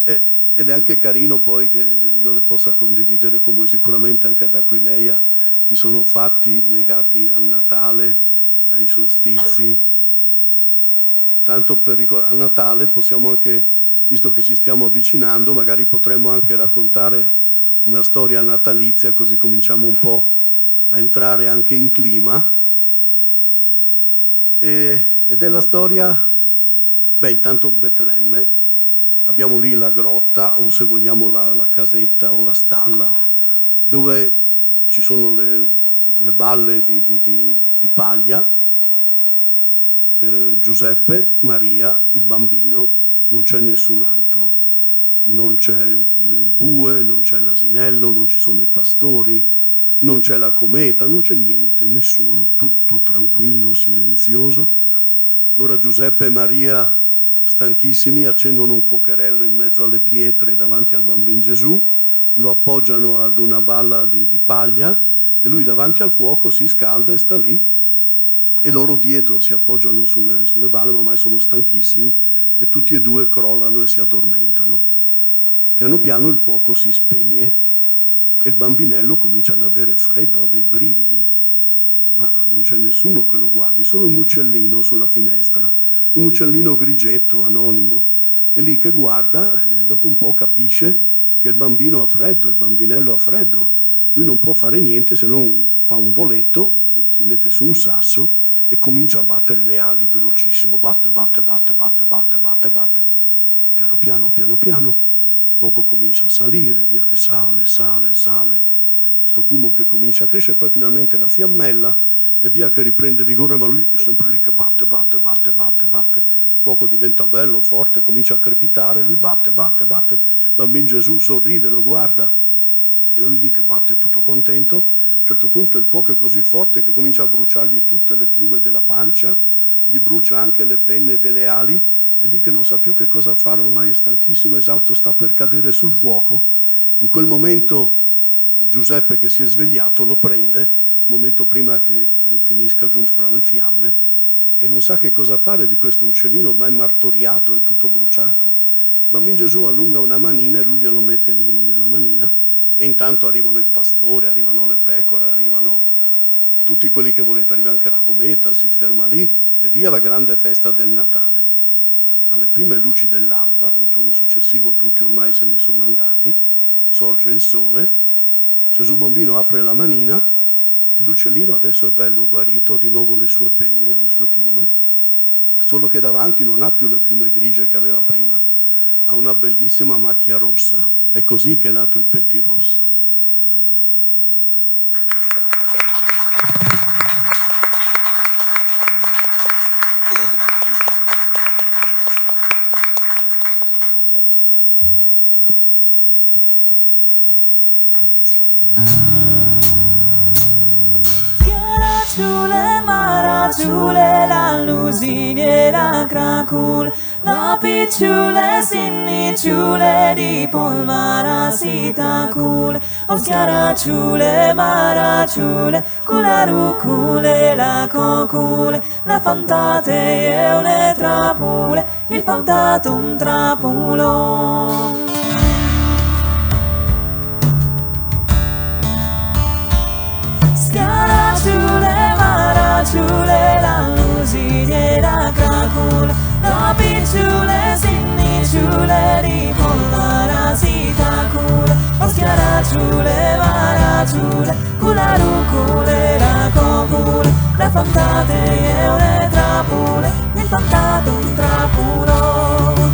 Ed è anche carino poi che io le possa condividere con voi, sicuramente anche ad Aquileia ci sono fatti legati al Natale, ai solstizi. Tanto per ricordare, a Natale possiamo anche, visto che ci stiamo avvicinando, magari potremmo anche raccontare una storia natalizia, così cominciamo un po' a entrare anche in clima. Ed è la storia, intanto Betlemme, abbiamo lì la grotta, o se vogliamo la casetta o la stalla, dove ci sono le balle di paglia, Giuseppe, Maria, il bambino, non c'è nessun altro. non c'è il bue, non c'è l'asinello, non ci sono i pastori, non c'è la cometa, non c'è niente, nessuno, tutto tranquillo, silenzioso. Allora Giuseppe e Maria, stanchissimi, accendono un fuocherello in mezzo alle pietre davanti al bambino Gesù, lo appoggiano ad una balla di paglia e lui davanti al fuoco si scalda e sta lì, e loro dietro si appoggiano sulle balle, ma ormai sono stanchissimi e tutti e due crollano e si addormentano. Piano piano il fuoco si spegne e il bambinello comincia ad avere freddo, ha dei brividi, ma non c'è nessuno che lo guardi, solo un uccellino sulla finestra, un uccellino grigetto, anonimo, e lì che guarda e dopo un po' capisce che il bambino ha freddo, il bambinello ha freddo, lui non può fare niente se non fa un voletto, si mette su un sasso e comincia a battere le ali velocissimo, batte, piano piano, il fuoco comincia a salire, via che sale, questo fumo che comincia a crescere, poi finalmente la fiammella e via che riprende vigore, ma lui è sempre lì che batte, il fuoco diventa bello, forte, comincia a crepitare, lui batte, il bambino Gesù sorride, lo guarda e lui lì che batte tutto contento. A un certo punto il fuoco è così forte che comincia a bruciargli tutte le piume della pancia, gli brucia anche le penne delle ali, e lì che non sa più che cosa fare, ormai è stanchissimo, esausto, sta per cadere sul fuoco. In quel momento Giuseppe, che si è svegliato, lo prende, un momento prima che finisca giunto fra le fiamme, e non sa che cosa fare di questo uccellino ormai martoriato e tutto bruciato. Il bambino Gesù allunga una manina e lui glielo mette lì nella manina, e intanto arrivano i pastori, arrivano le pecore, arrivano tutti quelli che volete, arriva anche la cometa, si ferma lì e via la grande festa del Natale. Alle prime luci dell'alba, il giorno successivo tutti ormai se ne sono andati, sorge il sole, Gesù bambino apre la manina e l'uccellino adesso è bello, guarito, ha di nuovo le sue penne, ha le sue piume, solo che davanti non ha più le piume grigie che aveva prima, ha una bellissima macchia rossa. È così che è nato il pettirosso. Ciule, maraciule, la lusine, la cracul, la picciule, sinniciule, di polmara, sitacul, o schiaraciule, maraciule, cularucule, la cocule, la fantate e le trapule, il fantatum trapulo. Schiaraciule, maraciule, la lusine, la cracule, la picciule, sinniciule, di polmara, sitacule, o schiaraciule, maraciule, cularucule, la cocule, la fantate e le trapule, il fantatum trapulo.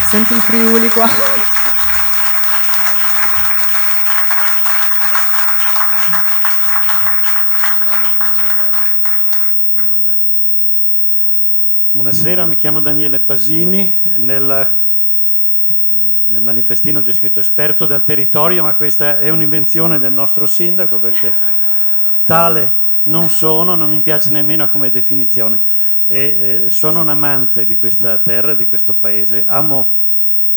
Senti il Friuli qua. Buonasera, mi chiamo Daniele Pasini, nel manifestino c'è scritto esperto del territorio, ma questa è un'invenzione del nostro sindaco perché tale non sono, non mi piace nemmeno come definizione. Sono un amante di questa terra, di questo paese, amo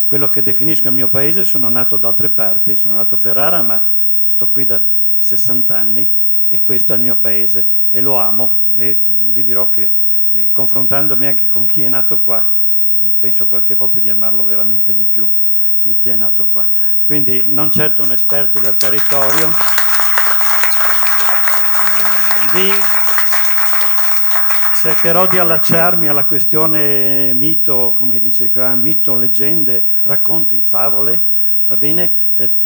quello che definisco il mio paese, sono nato da altre parti, sono nato a Ferrara, ma sto qui da 60 anni e questo è il mio paese e lo amo e vi dirò che confrontandomi anche con chi è nato qua, penso qualche volta di amarlo veramente di più di chi è nato qua. Quindi non certo un esperto del territorio, cercherò di allacciarmi alla questione mito, come dice qua, mito, leggende, racconti, favole, va bene,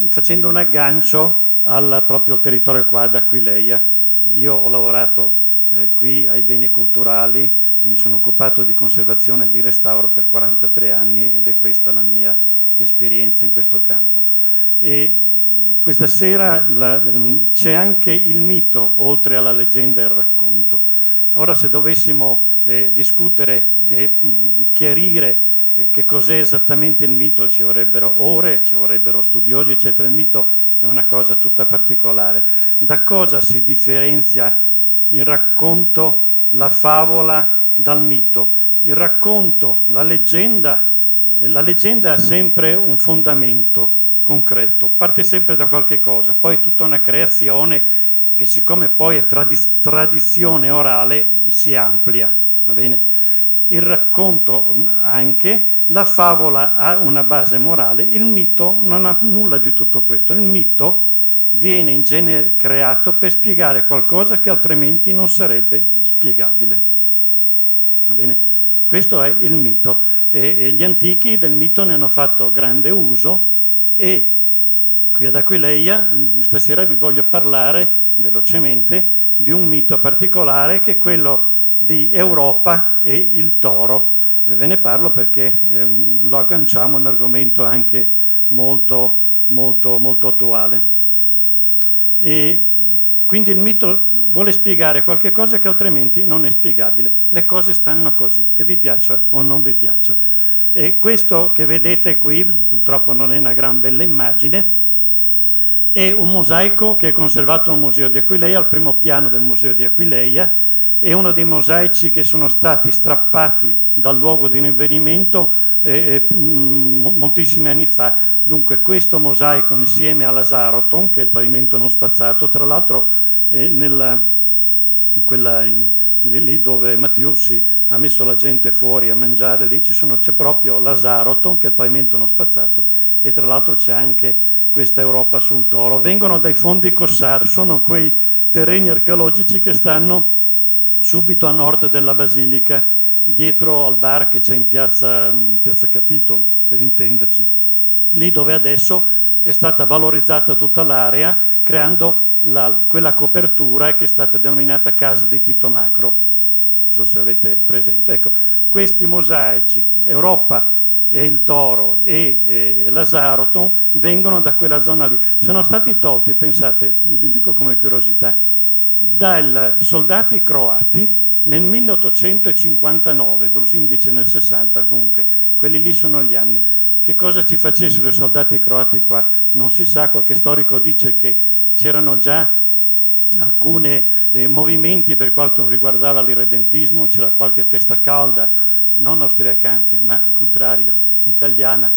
facendo un aggancio proprio al territorio qua d'Aquileia. Io ho lavorato qui ai beni culturali e mi sono occupato di conservazione e di restauro per 43 anni ed è questa la mia esperienza in questo campo. E questa sera c'è anche il mito, oltre alla leggenda e al racconto. Ora se dovessimo discutere e chiarire che cos'è esattamente il mito, ci vorrebbero ore, ci vorrebbero studiosi, eccetera. Il mito è una cosa tutta particolare. Da cosa si differenzia il racconto, la favola dal mito? Il racconto, la leggenda ha sempre un fondamento concreto, parte sempre da qualche cosa, poi è tutta una creazione che siccome poi è tradizione orale si amplia, va bene? Il racconto anche, la favola ha una base morale, il mito non ha nulla di tutto questo. Il mito viene in genere creato per spiegare qualcosa che altrimenti non sarebbe spiegabile, va bene? Questo è il mito e gli antichi del mito ne hanno fatto grande uso e qui ad Aquileia stasera vi voglio parlare velocemente di un mito particolare che è quello di Europa e il toro. Ve ne parlo perché lo agganciamo a un argomento anche molto, molto, molto attuale. E quindi il mito vuole spiegare qualche cosa che altrimenti non è spiegabile. Le cose stanno così, che vi piaccia o non vi piaccia. E questo che vedete qui, purtroppo non è una gran bella immagine, è un mosaico che è conservato al Museo di Aquileia, al primo piano del Museo di Aquileia. È uno dei mosaici che sono stati strappati dal luogo di rinvenimento moltissimi anni fa. Dunque questo mosaico insieme all'Asaroton, che è il pavimento non spazzato, tra l'altro lì dove Mattiussi ha messo la gente fuori a mangiare, lì c'è proprio l'Asaroton, che è il pavimento non spazzato, e tra l'altro c'è anche questa Europa sul Toro. Vengono dai fondi Cossar, sono quei terreni archeologici che stanno subito a nord della Basilica, dietro al bar che c'è in piazza Capitolo, per intenderci. Lì dove adesso è stata valorizzata tutta l'area, creando quella copertura che è stata denominata Casa di Tito Macro. Non so se avete presente. Ecco, questi mosaici, Europa e il Toro e l'Asaroton, vengono da quella zona lì. Sono stati tolti, pensate, vi dico come curiosità, dai soldati croati nel 1859, Brusin dice nel 60, comunque quelli lì sono gli anni. Che cosa ci facessero i soldati croati qua? Non si sa, qualche storico dice che c'erano già alcuni movimenti per quanto riguardava l'irredentismo, c'era qualche testa calda, non austriacante, ma al contrario italiana,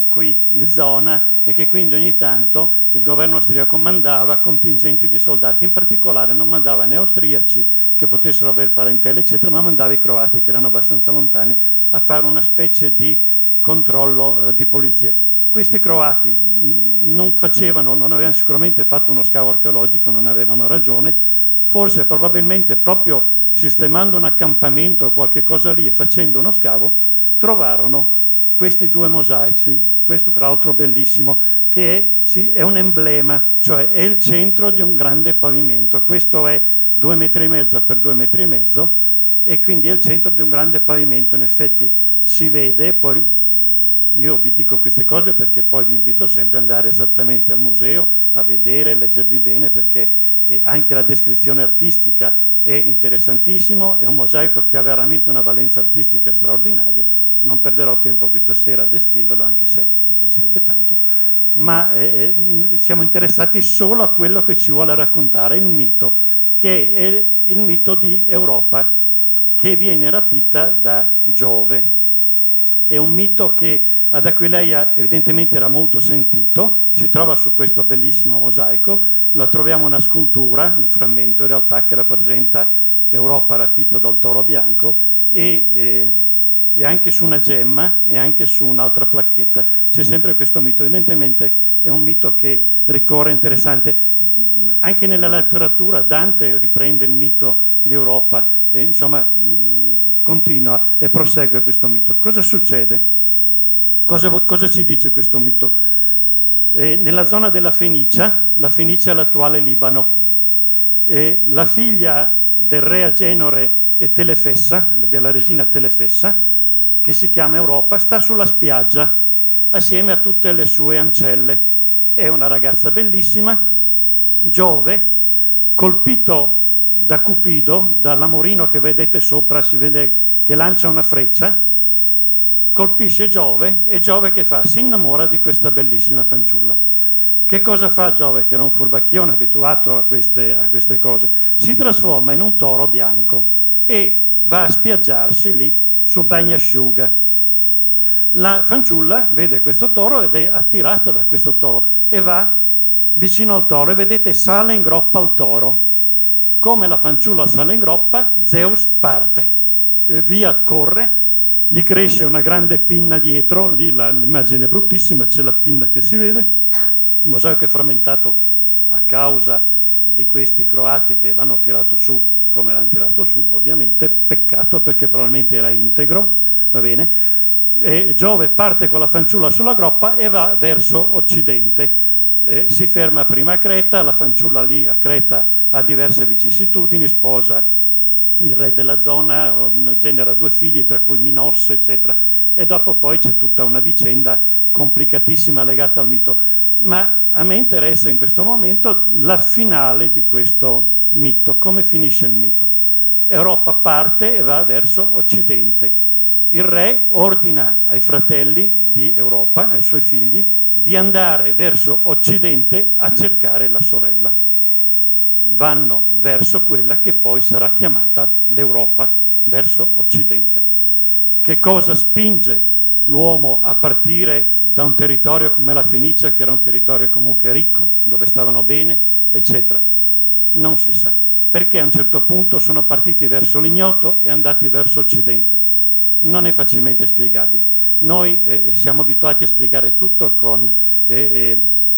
qui in zona, e che quindi ogni tanto il governo austriaco mandava contingenti di soldati, in particolare non mandava né austriaci che potessero avere parentela eccetera, ma mandava i croati che erano abbastanza lontani a fare una specie di controllo di polizia. Questi croati non avevano sicuramente fatto uno scavo archeologico, non avevano ragione. Forse, probabilmente, proprio sistemando un accampamento o qualche cosa lì e facendo uno scavo, trovarono questi due mosaici, questo tra l'altro bellissimo, che è un emblema, cioè è il centro di un grande pavimento. Questo è 2,5 metri per 2,5 metri, e quindi è il centro di un grande pavimento. In effetti si vede, poi io vi dico queste cose perché poi vi invito sempre ad andare esattamente al museo, a vedere, leggervi bene, perché anche la descrizione artistica è interessantissimo, è un mosaico che ha veramente una valenza artistica straordinaria. Non perderò tempo questa sera a descriverlo, anche se mi piacerebbe tanto, ma siamo interessati solo a quello che ci vuole raccontare, il mito, che è il mito di Europa, che viene rapita da Giove. È un mito che ad Aquileia evidentemente era molto sentito, si trova su questo bellissimo mosaico, lo troviamo una scultura, un frammento in realtà, che rappresenta Europa rapito dal toro bianco, e anche su una gemma e anche su un'altra placchetta c'è sempre questo mito. Evidentemente è un mito che ricorre, interessante. Anche nella letteratura Dante riprende il mito di Europa, e insomma continua e prosegue questo mito. Cosa succede? Cosa ci dice questo mito? Nella zona della Fenicia, la Fenicia è l'attuale Libano, la figlia del re Agenore e Telefessa, della regina Telefessa, che si chiama Europa, sta sulla spiaggia assieme a tutte le sue ancelle. È una ragazza bellissima. Giove, colpito da Cupido, dall'amorino che vedete sopra, si vede che lancia una freccia, colpisce Giove, e Giove che fa? Si innamora di questa bellissima fanciulla. Che cosa fa Giove, che era un furbacchione abituato a queste cose? Si trasforma in un toro bianco e va a spiaggiarsi lì su bagnasciuga. La fanciulla vede questo toro ed è attirata da questo toro e va vicino al toro, e vedete sale in groppa al toro. Come la fanciulla sale in groppa, Zeus parte e via corre, gli cresce una grande pinna dietro, lì l'immagine è bruttissima, c'è la pinna che si vede, il mosaico è frammentato a causa di questi croati che l'hanno tirato su come l'hanno tirato su, ovviamente, peccato perché probabilmente era integro, va bene, e Giove parte con la fanciulla sulla groppa e va verso occidente. Si ferma prima a Creta, la fanciulla lì a Creta ha diverse vicissitudini, sposa il re della zona, genera 2 figli, tra cui Minosse, eccetera, e dopo poi c'è tutta una vicenda complicatissima legata al mito. Ma a me interessa in questo momento la finale di questo mito. Come finisce il mito? Europa parte e va verso occidente. Il re ordina ai fratelli di Europa, ai suoi figli, di andare verso occidente a cercare la sorella. Vanno verso quella che poi sarà chiamata l'Europa, verso occidente. Che cosa spinge l'uomo a partire da un territorio come la Fenicia, che era un territorio comunque ricco, dove stavano bene, eccetera? Non si sa. Perché a un certo punto sono partiti verso l'ignoto e andati verso occidente? Non è facilmente spiegabile. Noi siamo abituati a spiegare tutto con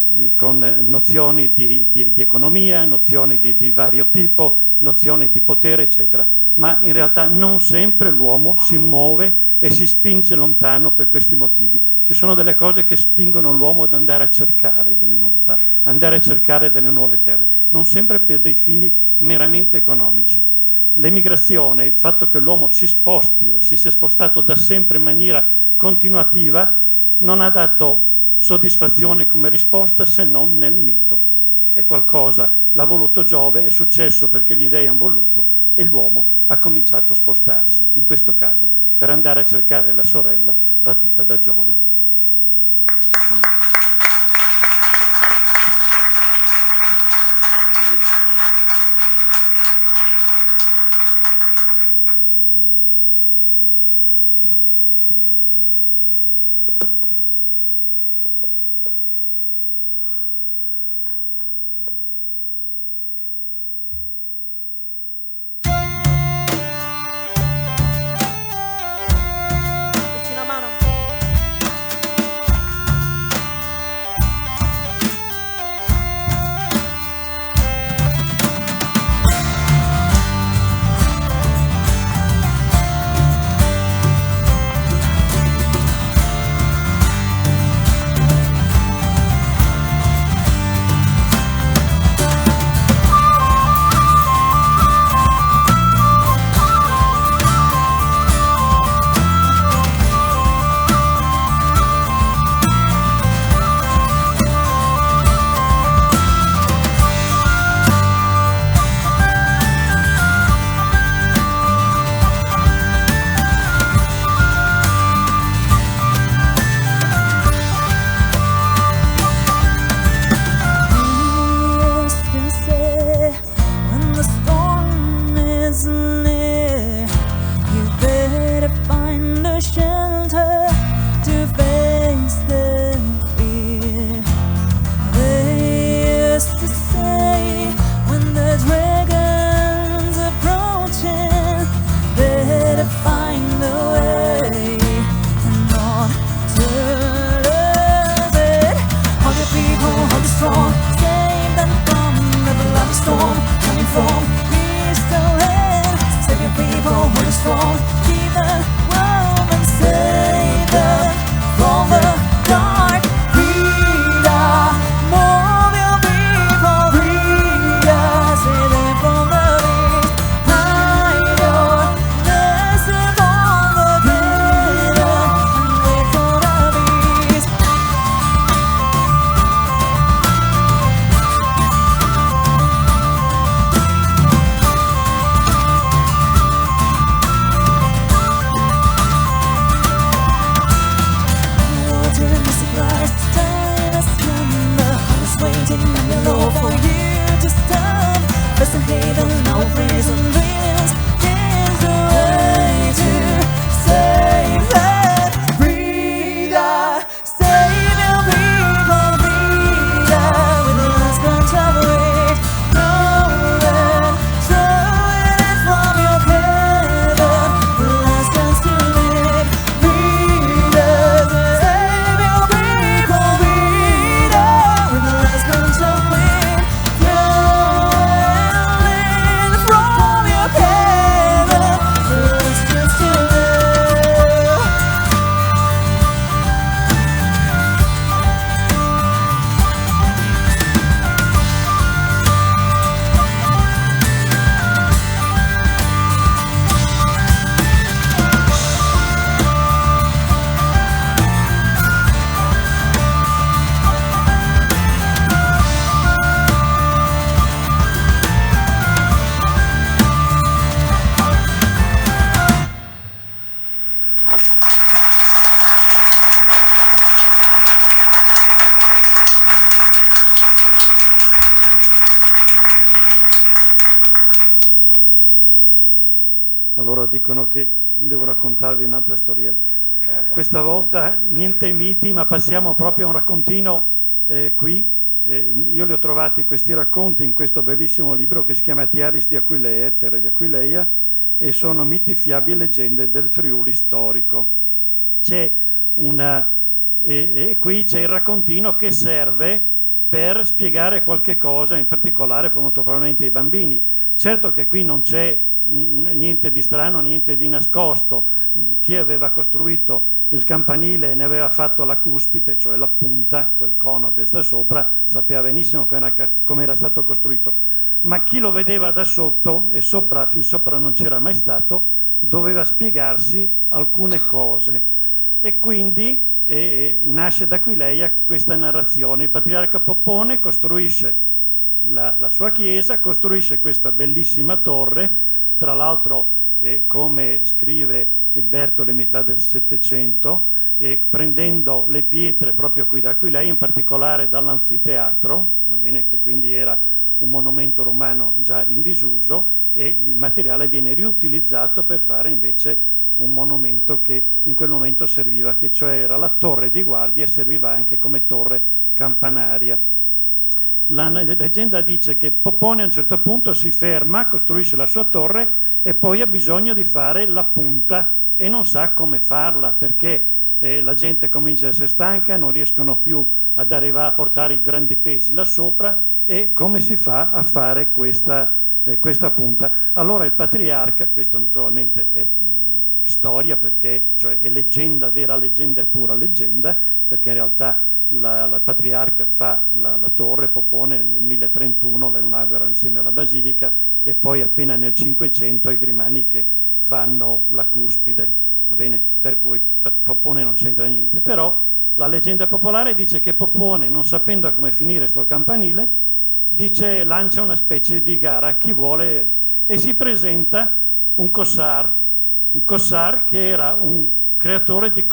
nozioni di economia, nozioni di vario tipo, nozioni di potere, eccetera. Ma in realtà non sempre l'uomo si muove e si spinge lontano per questi motivi. Ci sono delle cose che spingono l'uomo ad andare a cercare delle novità, andare a cercare delle nuove terre, non sempre per dei fini meramente economici. L'emigrazione, il fatto che l'uomo si sposti, si sia spostato da sempre in maniera continuativa, non ha dato soddisfazione come risposta se non nel mito. È qualcosa, l'ha voluto Giove, è successo perché gli dei hanno voluto e l'uomo ha cominciato a spostarsi, in questo caso per andare a cercare la sorella rapita da Giove. allora dicono che devo raccontarvi un'altra storiella. Questa volta niente miti, ma passiamo proprio a un raccontino qui. Io li ho trovati questi racconti in questo bellissimo libro che si chiama Tiaris di Aquileia, Terre di Aquileia, e sono miti, fiabe e leggende del Friuli storico. C'è qui c'è il raccontino che serve per spiegare qualche cosa, in particolare molto probabilmente ai bambini. Certo che qui non c'è niente di strano, niente di nascosto. Chi aveva costruito il campanile e ne aveva fatto la cuspide, cioè la punta, quel cono che sta sopra, sapeva benissimo come era stato costruito. Ma chi lo vedeva da sotto, e fin sopra non c'era mai stato, doveva spiegarsi alcune cose. E quindi nasce da Aquileia questa narrazione. Il patriarca Popone costruisce la sua chiesa, costruisce questa bellissima torre, tra l'altro come scrive il Bertoli, metà del Settecento, prendendo le pietre proprio qui da Aquileia, in particolare dall'anfiteatro, va bene, che quindi era un monumento romano già in disuso, e il materiale viene riutilizzato per fare invece un monumento che in quel momento serviva, che cioè era la torre di guardia e serviva anche come torre campanaria. La leggenda dice che Popone a un certo punto si ferma, costruisce la sua torre e poi ha bisogno di fare la punta e non sa come farla, perché la gente comincia a essere stanca, non riescono più ad arrivare a portare i grandi pesi là sopra, e come si fa a fare questa punta? Allora il patriarca, questo naturalmente è storia, perché cioè è leggenda, vera leggenda e pura leggenda, perché in realtà la patriarca fa la torre, Popone nel 1031 la inaugura insieme alla basilica, e poi appena nel 500 i Grimani che fanno la cuspide, va bene? Per cui Popone non c'entra niente, però la leggenda popolare dice che Popone, non sapendo come finire sto campanile, lancia una specie di gara a chi vuole, e si presenta un Cossar che era un creatore di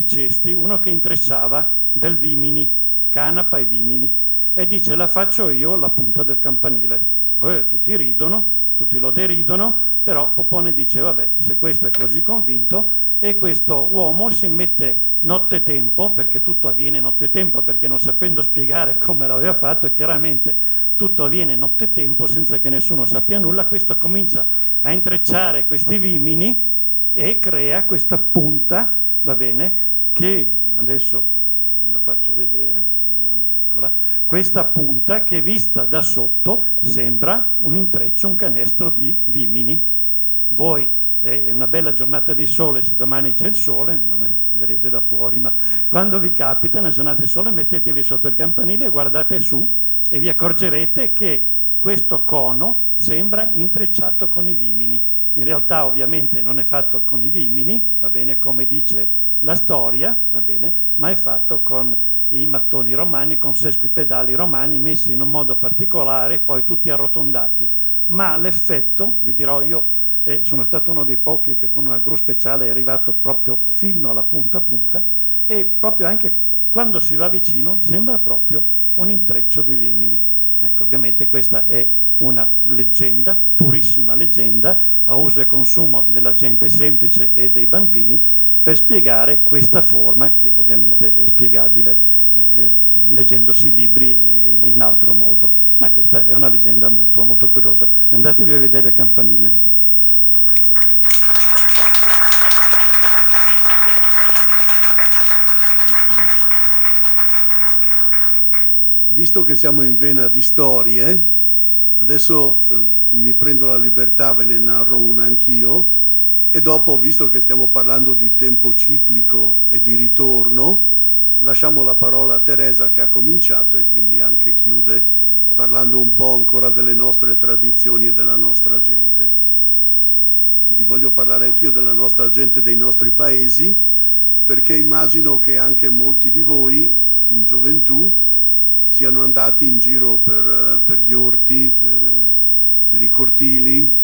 cesti, uno che intrecciava del vimini, canapa e vimini, e dice: la faccio io la punta del campanile. Poi tutti ridono, tutti lo deridono, però Popone dice: vabbè, se questo è così convinto. E questo uomo si mette nottetempo, perché tutto avviene nottetempo, perché non sapendo spiegare come l'aveva fatto, e chiaramente tutto avviene nottetempo senza che nessuno sappia nulla, questo comincia a intrecciare questi vimini e crea questa punta, va bene, che adesso ve la faccio vedere, vediamo, eccola, questa punta che vista da sotto sembra un intreccio, un canestro di vimini. Voi, è una bella giornata di sole, se domani c'è il sole, vabbè, vedete da fuori, ma quando vi capita una giornata di sole mettetevi sotto il campanile e guardate su e vi accorgerete che questo cono sembra intrecciato con i vimini. In realtà ovviamente non è fatto con i vimini, va bene, come dice la storia, va bene, ma è fatto con i mattoni romani, con sesquipedali romani messi in un modo particolare, poi tutti arrotondati. Ma l'effetto, vi dirò, io sono stato uno dei pochi che con una gru speciale è arrivato proprio fino alla punta, e proprio anche quando si va vicino sembra proprio un intreccio di vimini. Ecco, ovviamente questa è una leggenda, purissima leggenda, a uso e consumo della gente semplice e dei bambini, per spiegare questa forma, che ovviamente è spiegabile leggendosi libri in altro modo. Ma questa è una leggenda molto, molto curiosa. Andatevi a vedere il campanile. Visto che siamo in vena di storie, adesso mi prendo la libertà, ve ne narro una anch'io, e dopo, visto che stiamo parlando di tempo ciclico e di ritorno, lasciamo la parola a Teresa, che ha cominciato e quindi anche chiude, parlando un po' ancora delle nostre tradizioni e della nostra gente. Vi voglio parlare anch'io della nostra gente, dei nostri paesi, perché immagino che anche molti di voi in gioventù siano andati in giro per gli orti, per i cortili,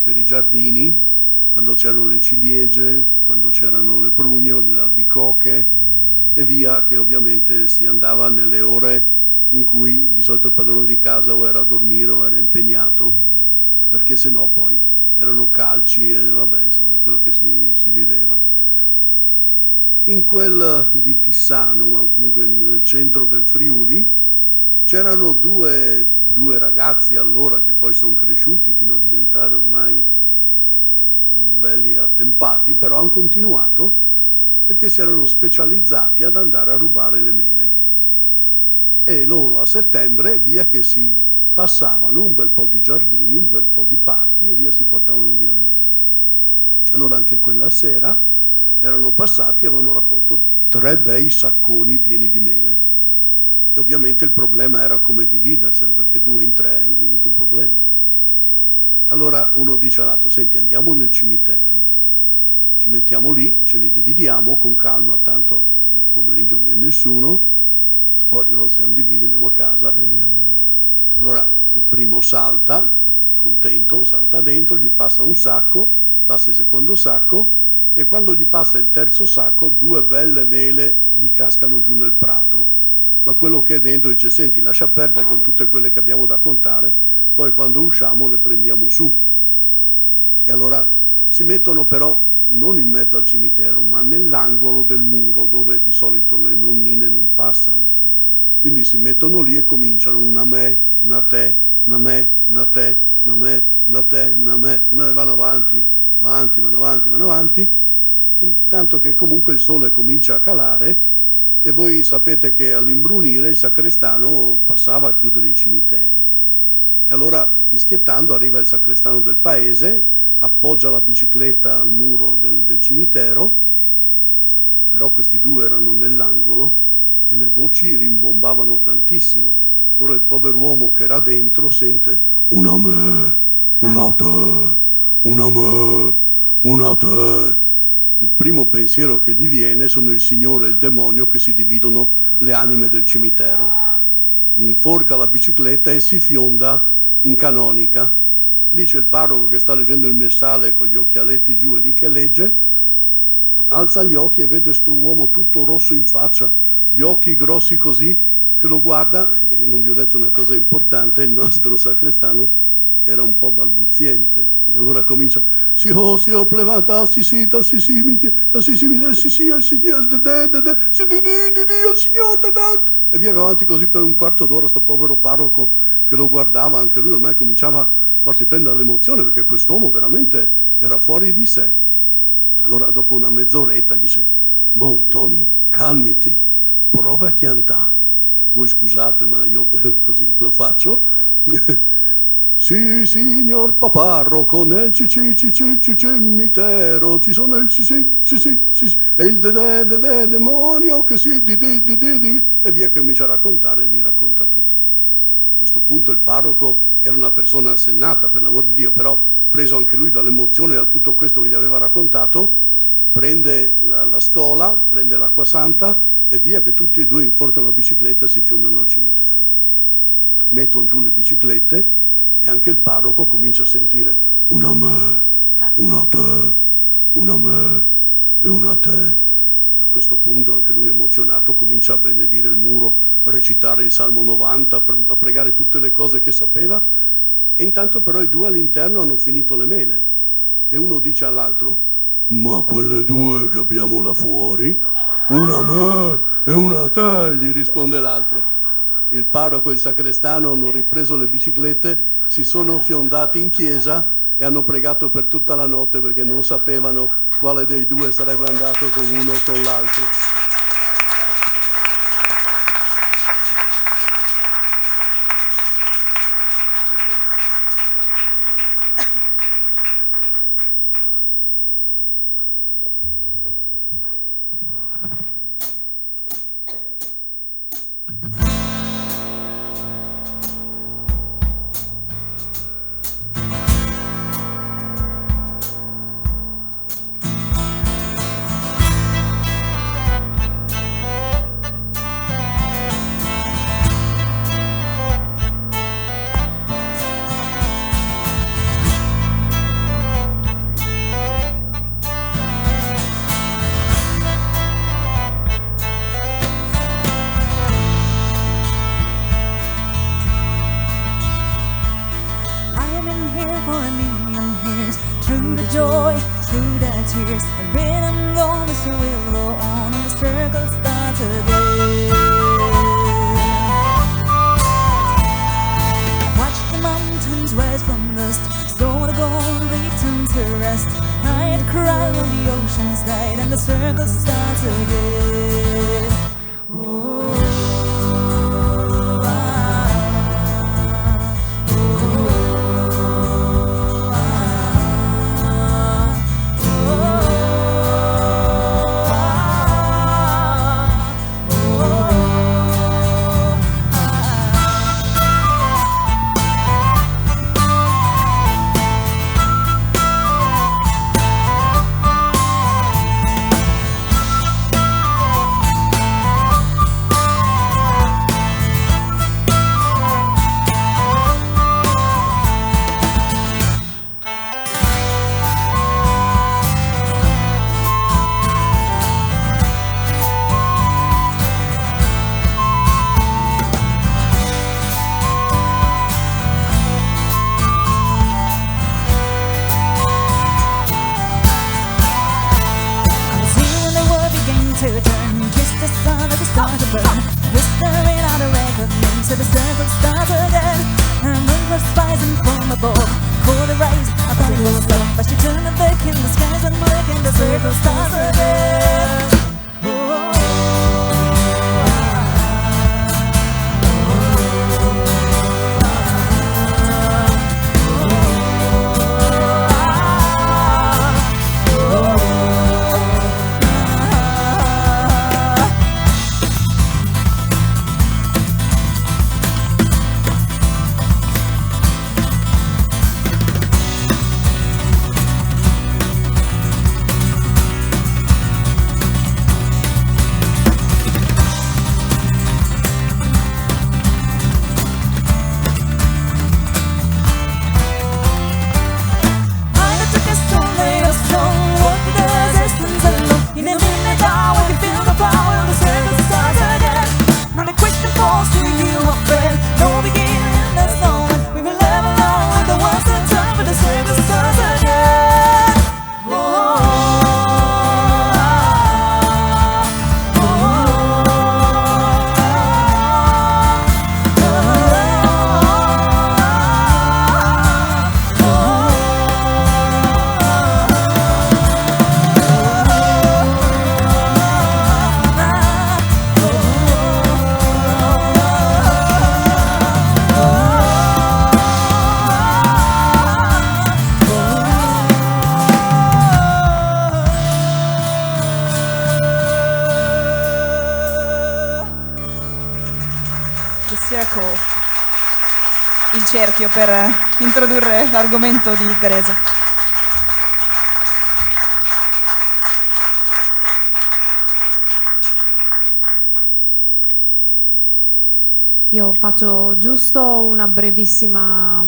per i giardini, quando c'erano le ciliegie, quando c'erano le prugne o le albicocche e via, che ovviamente si andava nelle ore in cui di solito il padrone di casa o era a dormire o era impegnato, perché sennò poi erano calci e vabbè, insomma, è quello che si viveva. In quel di Tissano, ma comunque nel centro del Friuli, c'erano due ragazzi allora che poi sono cresciuti fino a diventare ormai belli attempati, però hanno continuato perché si erano specializzati ad andare a rubare le mele. E loro a settembre, via che si passavano un bel po' di giardini, un bel po' di parchi e via si portavano via le mele. Allora anche quella sera erano passati e avevano raccolto 3 bei sacconi pieni di mele. E ovviamente il problema era come dividerselo, perché 2 in 3 diventa un problema. Allora uno dice all'altro, senti, andiamo nel cimitero, ci mettiamo lì, ce li dividiamo con calma, tanto il pomeriggio non viene nessuno, poi noi siamo divisi, andiamo a casa e via. Allora il primo salta, contento, salta dentro, gli passa un sacco, passa il secondo sacco e quando gli passa il terzo sacco 2 belle mele gli cascano giù nel prato. Ma quello che è dentro dice, senti, lascia perdere con tutte quelle che abbiamo da contare, poi quando usciamo le prendiamo su. E allora si mettono però non in mezzo al cimitero, ma nell'angolo del muro dove di solito le nonnine non passano. Quindi si mettono lì e cominciano una me, una te, una me, una te, una me, una te, una me, vanno avanti, vanno avanti, fin tanto che comunque il sole comincia a calare. E voi sapete che all'imbrunire il sacrestano passava a chiudere i cimiteri. E allora, fischiettando, arriva il sacrestano del paese, appoggia la bicicletta al muro del cimitero, però questi 2 erano nell'angolo e le voci rimbombavano tantissimo. Allora il pover'uomo che era dentro sente una me, una te, una me, una te. Il primo pensiero che gli viene sono il Signore e il demonio che si dividono le anime del cimitero. Inforca la bicicletta e si fionda in canonica. Dice il parroco che sta leggendo il messale con gli occhialetti giù e lì che legge, alza gli occhi e vede questo uomo tutto rosso in faccia, gli occhi grossi così, che lo guarda, e non vi ho detto una cosa importante, il nostro sacrestano era un po' balbuziente, e allora comincia, signor plevanta, il signor, e via avanti così per un quarto d'ora, sto povero parroco che lo guardava, anche lui ormai cominciava a farsi prendere l'emozione, perché quest'uomo veramente era fuori di sé. Allora dopo una mezz'oretta dice, boh Tony, calmiti, prova a chiantare. Voi scusate ma io così lo faccio. Sì, signor paparroco, nel cimitero ci sono il sì, e il demonio che si di, e via che comincia a raccontare e gli racconta tutto. A questo punto il parroco era una persona assennata, per l'amor di Dio, però preso anche lui dall'emozione da tutto questo che gli aveva raccontato, prende la stola, prende l'acqua santa e via che tutti e 2 inforcano la bicicletta e si fiondano al cimitero. Mettono giù le biciclette e anche il parroco comincia a sentire una me, una te, una me e una te. E a questo punto anche lui emozionato comincia a benedire il muro, a recitare il Salmo 90, a pregare tutte le cose che sapeva. E intanto però i 2 all'interno hanno finito le mele. E uno dice all'altro, ma quelle 2 che abbiamo là fuori, una me e una te, gli risponde l'altro. Il parroco e il sacrestano hanno ripreso le biciclette, si sono fiondati in chiesa e hanno pregato per tutta la notte perché non sapevano quale dei 2 sarebbe andato con uno o con l'altro. through the joy, through the tears. And when I'm gone, this will go on and the circle starts again. Watch the mountains rise from dust, so the gold returns to rest. I had cried when the oceans died and the circle starts again. Il cerchio per introdurre l'argomento di Teresa. Io faccio giusto una brevissima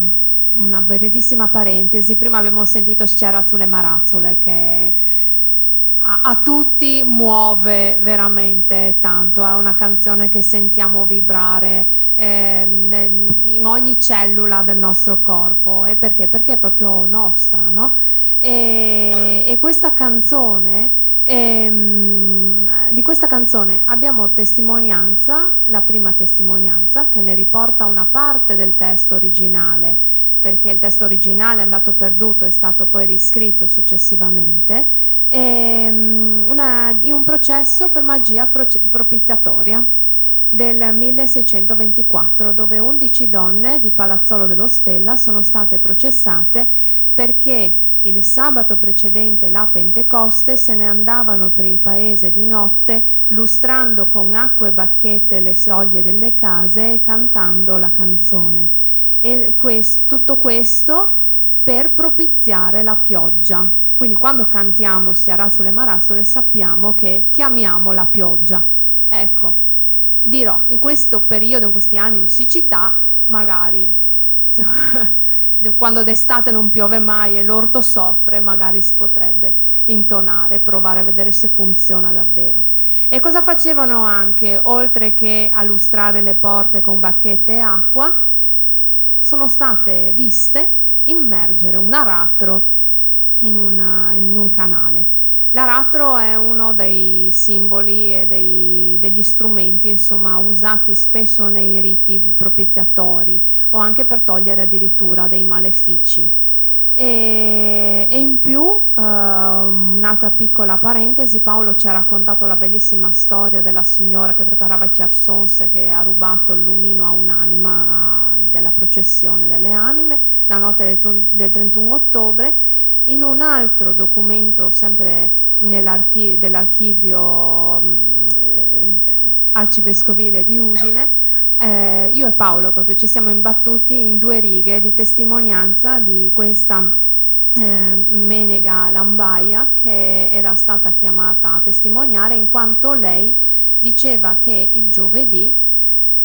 parentesi. Prima abbiamo sentito Sciara sulle Marazzole, che a tutti muove veramente tanto, è una canzone che sentiamo vibrare in ogni cellula del nostro corpo. E perché? Perché è proprio nostra, no? E questa canzone, di questa canzone abbiamo testimonianza, la prima testimonianza, che ne riporta una parte del testo originale, perché il testo originale è andato perduto, è stato poi riscritto successivamente, in un processo per magia propiziatoria del 1624, dove 11 donne di Palazzolo dello Stella sono state processate perché il sabato precedente la Pentecoste se ne andavano per il paese di notte lustrando con acqua e bacchette le soglie delle case e cantando la canzone. E tutto questo per propiziare la pioggia. Quindi quando cantiamo Sciarà sulle Marazzole sappiamo che chiamiamo la pioggia. Ecco, dirò, in questo periodo, in questi anni di siccità, magari quando d'estate non piove mai e l'orto soffre, magari si potrebbe intonare, provare a vedere se funziona davvero. E cosa facevano anche, oltre che a lustrare le porte con bacchette e acqua? Sono state viste immergere un aratro in un canale. L'aratro è uno dei simboli e degli strumenti, insomma, usati spesso nei riti propiziatori o anche per togliere addirittura dei malefici. E in più, un'altra piccola parentesi, Paolo ci ha raccontato la bellissima storia della signora che preparava i chersons e che ha rubato il lumino a un'anima della processione delle anime la notte del 31 ottobre. In un altro documento, sempre dell'archivio arcivescovile di Udine, io e Paolo proprio ci siamo imbattuti in 2 righe di testimonianza di questa Menega Lambaia, che era stata chiamata a testimoniare in quanto lei diceva che il giovedì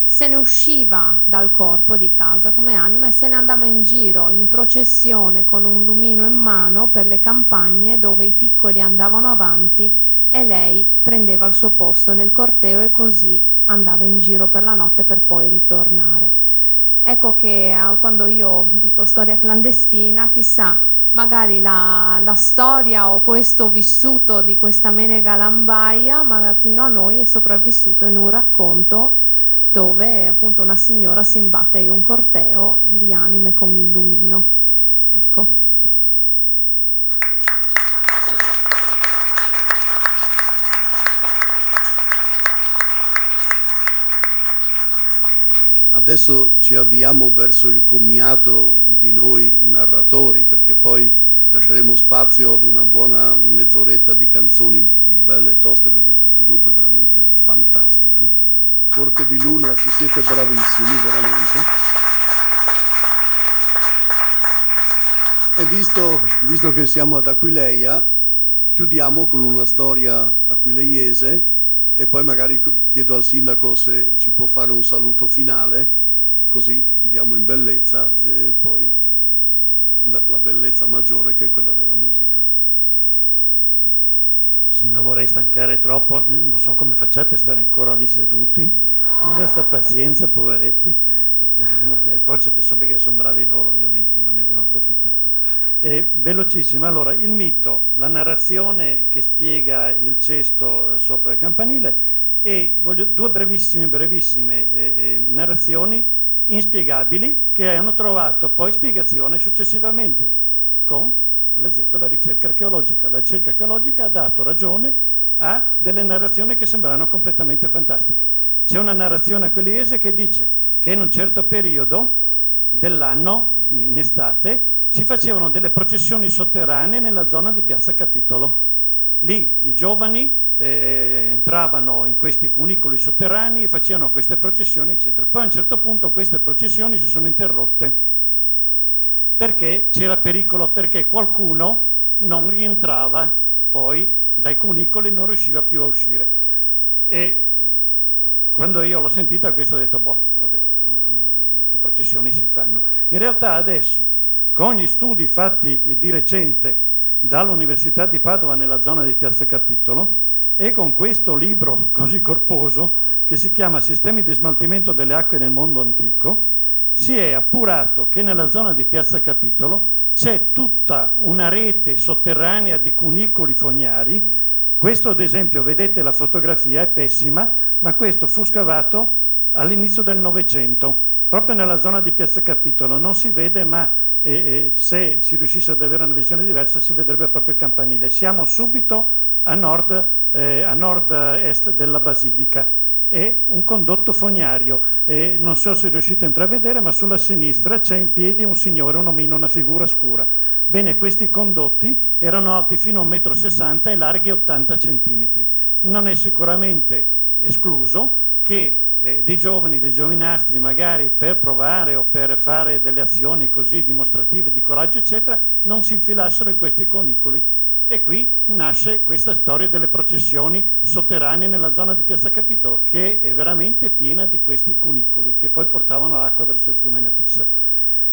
se ne usciva dal corpo di casa come anima e se ne andava in giro in processione con un lumino in mano per le campagne dove i piccoli andavano avanti e lei prendeva il suo posto nel corteo e così andava in giro per la notte per poi ritornare. Ecco che quando io dico storia clandestina, chissà, magari la storia o questo vissuto di questa Menega Lambaia, ma fino a noi è sopravvissuto in un racconto dove appunto una signora si imbatte in un corteo di anime con il lumino. Ecco. Adesso ci avviamo verso il commiato di noi narratori, perché poi lasceremo spazio ad una buona mezz'oretta di canzoni belle e toste, perché questo gruppo è veramente fantastico. Corte di Luna, se siete bravissimi, veramente. E visto che siamo ad Aquileia, chiudiamo con una storia aquileiese e poi magari chiedo al sindaco se ci può fare un saluto finale, così chiudiamo in bellezza e poi la bellezza maggiore che è quella della musica. Sì, non vorrei stancare troppo, non so come facciate a stare ancora lì seduti, con questa pazienza, poveretti. E poi perché sono bravi loro, ovviamente, non ne abbiamo approfittato. Velocissimo, allora, il mito, la narrazione che spiega il cesto sopra il campanile e voglio 2 brevissime narrazioni inspiegabili che hanno trovato poi spiegazione successivamente con, ad esempio, la ricerca archeologica. La ricerca archeologica ha dato ragione a delle narrazioni che sembrano completamente fantastiche. C'è una narrazione aquileiese che dice che in un certo periodo dell'anno, in estate, si facevano delle processioni sotterranee nella zona di Piazza Capitolo. Lì i giovani entravano in questi cunicoli sotterranei e facevano queste processioni, eccetera. Poi a un certo punto queste processioni si sono interrotte perché c'era pericolo, perché qualcuno non rientrava poi dai cunicoli e non riusciva più a uscire. E quando io l'ho sentita questo ho detto, boh, vabbè, che processioni si fanno. In realtà adesso, con gli studi fatti di recente dall'Università di Padova nella zona di Piazza Capitolo e con questo libro così corposo che si chiama Sistemi di smaltimento delle acque nel mondo antico, si è appurato che nella zona di Piazza Capitolo c'è tutta una rete sotterranea di cunicoli fognari. Questo, ad esempio, vedete la fotografia, è pessima, ma questo fu scavato all'inizio del Novecento, proprio nella zona di Piazza Capitolo. Non si vede, ma se si riuscisse ad avere una visione diversa si vedrebbe proprio il campanile. Siamo subito a nord-est della Basilica. È un condotto fognario. Non so se riuscite a intravedere, ma sulla sinistra c'è in piedi un signore, un omino, una figura scura. Bene, questi condotti erano alti fino a 1,60 m e larghi 80 cm. Non è sicuramente escluso che dei giovani, dei giovinastri, magari per provare o per fare delle azioni così dimostrative di coraggio, eccetera, non si infilassero in questi cunicoli. E qui nasce questa storia delle processioni sotterranee nella zona di Piazza Capitolo, che è veramente piena di questi cunicoli che poi portavano l'acqua verso il fiume Natissa.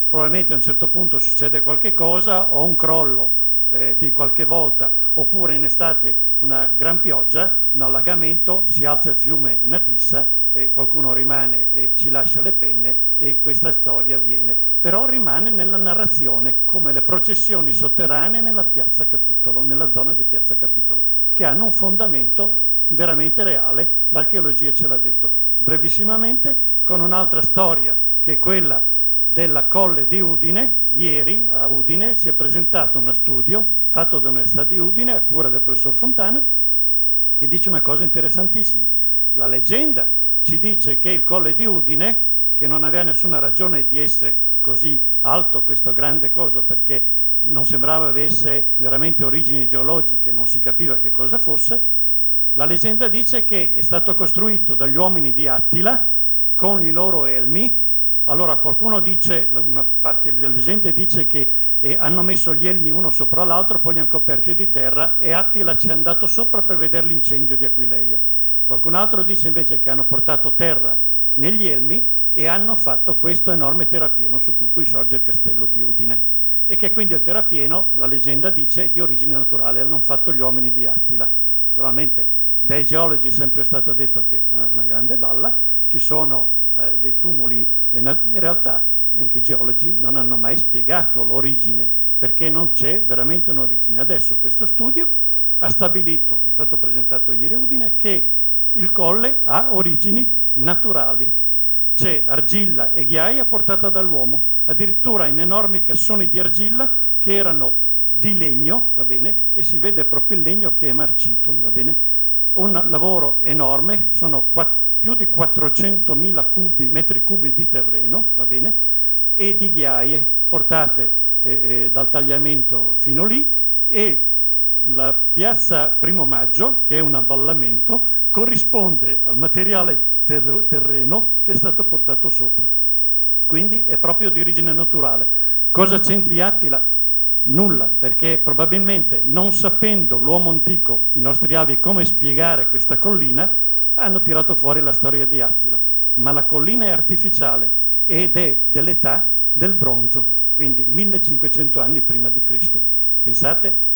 Probabilmente a un certo punto succede qualche cosa, o un crollo di qualche volta, oppure in estate una gran pioggia, un allagamento, si alza il fiume Natissa e qualcuno rimane e ci lascia le penne e questa storia avviene. Però rimane nella narrazione come le processioni sotterranee nella Piazza Capitolo, nella zona di Piazza Capitolo, che hanno un fondamento veramente reale, l'archeologia ce l'ha detto. Brevissimamente, con un'altra storia che è quella della Colle di Udine. Ieri a Udine si è presentato uno studio fatto dall'Università di Udine a cura del professor Fontana, che dice una cosa interessantissima. La leggenda ci dice che il Colle di Udine, che non aveva nessuna ragione di essere così alto, questo grande coso, perché non sembrava avesse veramente origini geologiche, non si capiva che cosa fosse, la leggenda dice che è stato costruito dagli uomini di Attila con i loro elmi. Allora qualcuno dice, una parte delle leggende dice che hanno messo gli elmi uno sopra l'altro, poi li hanno coperti di terra e Attila ci è andato sopra per vedere l'incendio di Aquileia. Qualcun altro dice invece che hanno portato terra negli elmi e hanno fatto questo enorme terrapieno su cui poi sorge il castello di Udine. E che quindi il terrapieno, la leggenda dice, è di origine naturale, l'hanno fatto gli uomini di Attila. Naturalmente dai geologi è sempre stato detto che è una grande balla, ci sono dei tumuli, in realtà anche i geologi non hanno mai spiegato l'origine, perché non c'è veramente un'origine. Adesso questo studio ha stabilito, è stato presentato ieri a Udine, che il colle ha origini naturali. C'è argilla e ghiaia portata dall'uomo, addirittura in enormi cassoni di argilla che erano di legno, va bene, e si vede proprio il legno che è marcito, va bene. Un lavoro enorme, sono più di 400.000 metri cubi di terreno, va bene, e di ghiaie portate dal tagliamento fino lì, e la piazza Primo Maggio, che è un avvallamento, corrisponde al materiale terreno che è stato portato sopra. Quindi è proprio di origine naturale. Cosa c'entri Attila? Nulla, perché probabilmente non sapendo l'uomo antico, i nostri avi, come spiegare questa collina, hanno tirato fuori la storia di Attila. Ma la collina è artificiale ed è dell'età del bronzo, quindi 1500 anni prima di Cristo. Pensate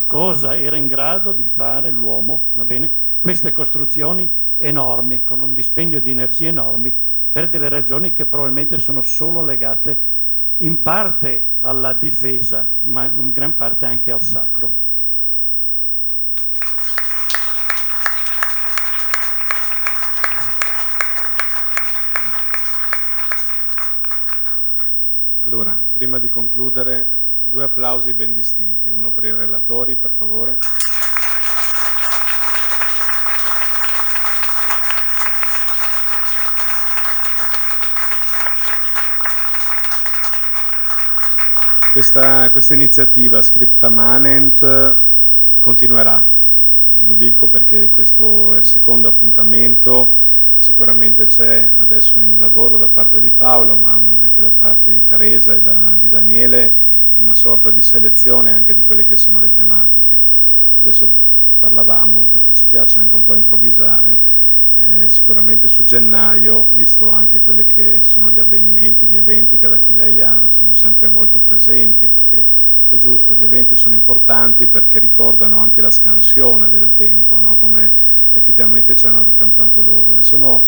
cosa era in grado di fare l'uomo, va bene? Queste costruzioni enormi, con un dispendio di energie enormi, per delle ragioni che probabilmente sono solo legate in parte alla difesa, ma in gran parte anche al sacro. Allora, prima di concludere, 2 applausi ben distinti, uno per i relatori, per favore. Questa iniziativa Scripta Manent continuerà, ve lo dico perché questo è il secondo appuntamento. Sicuramente c'è adesso in lavoro da parte di Paolo, ma anche da parte di Teresa e di Daniele, una sorta di selezione anche di quelle che sono le tematiche. Adesso parlavamo, perché ci piace anche un po' improvvisare, sicuramente su gennaio, visto anche quelli che sono gli avvenimenti, gli eventi che ad Aquileia sono sempre molto presenti, perché è giusto, gli eventi sono importanti perché ricordano anche la scansione del tempo, no? Come effettivamente ci hanno raccontato loro. E sono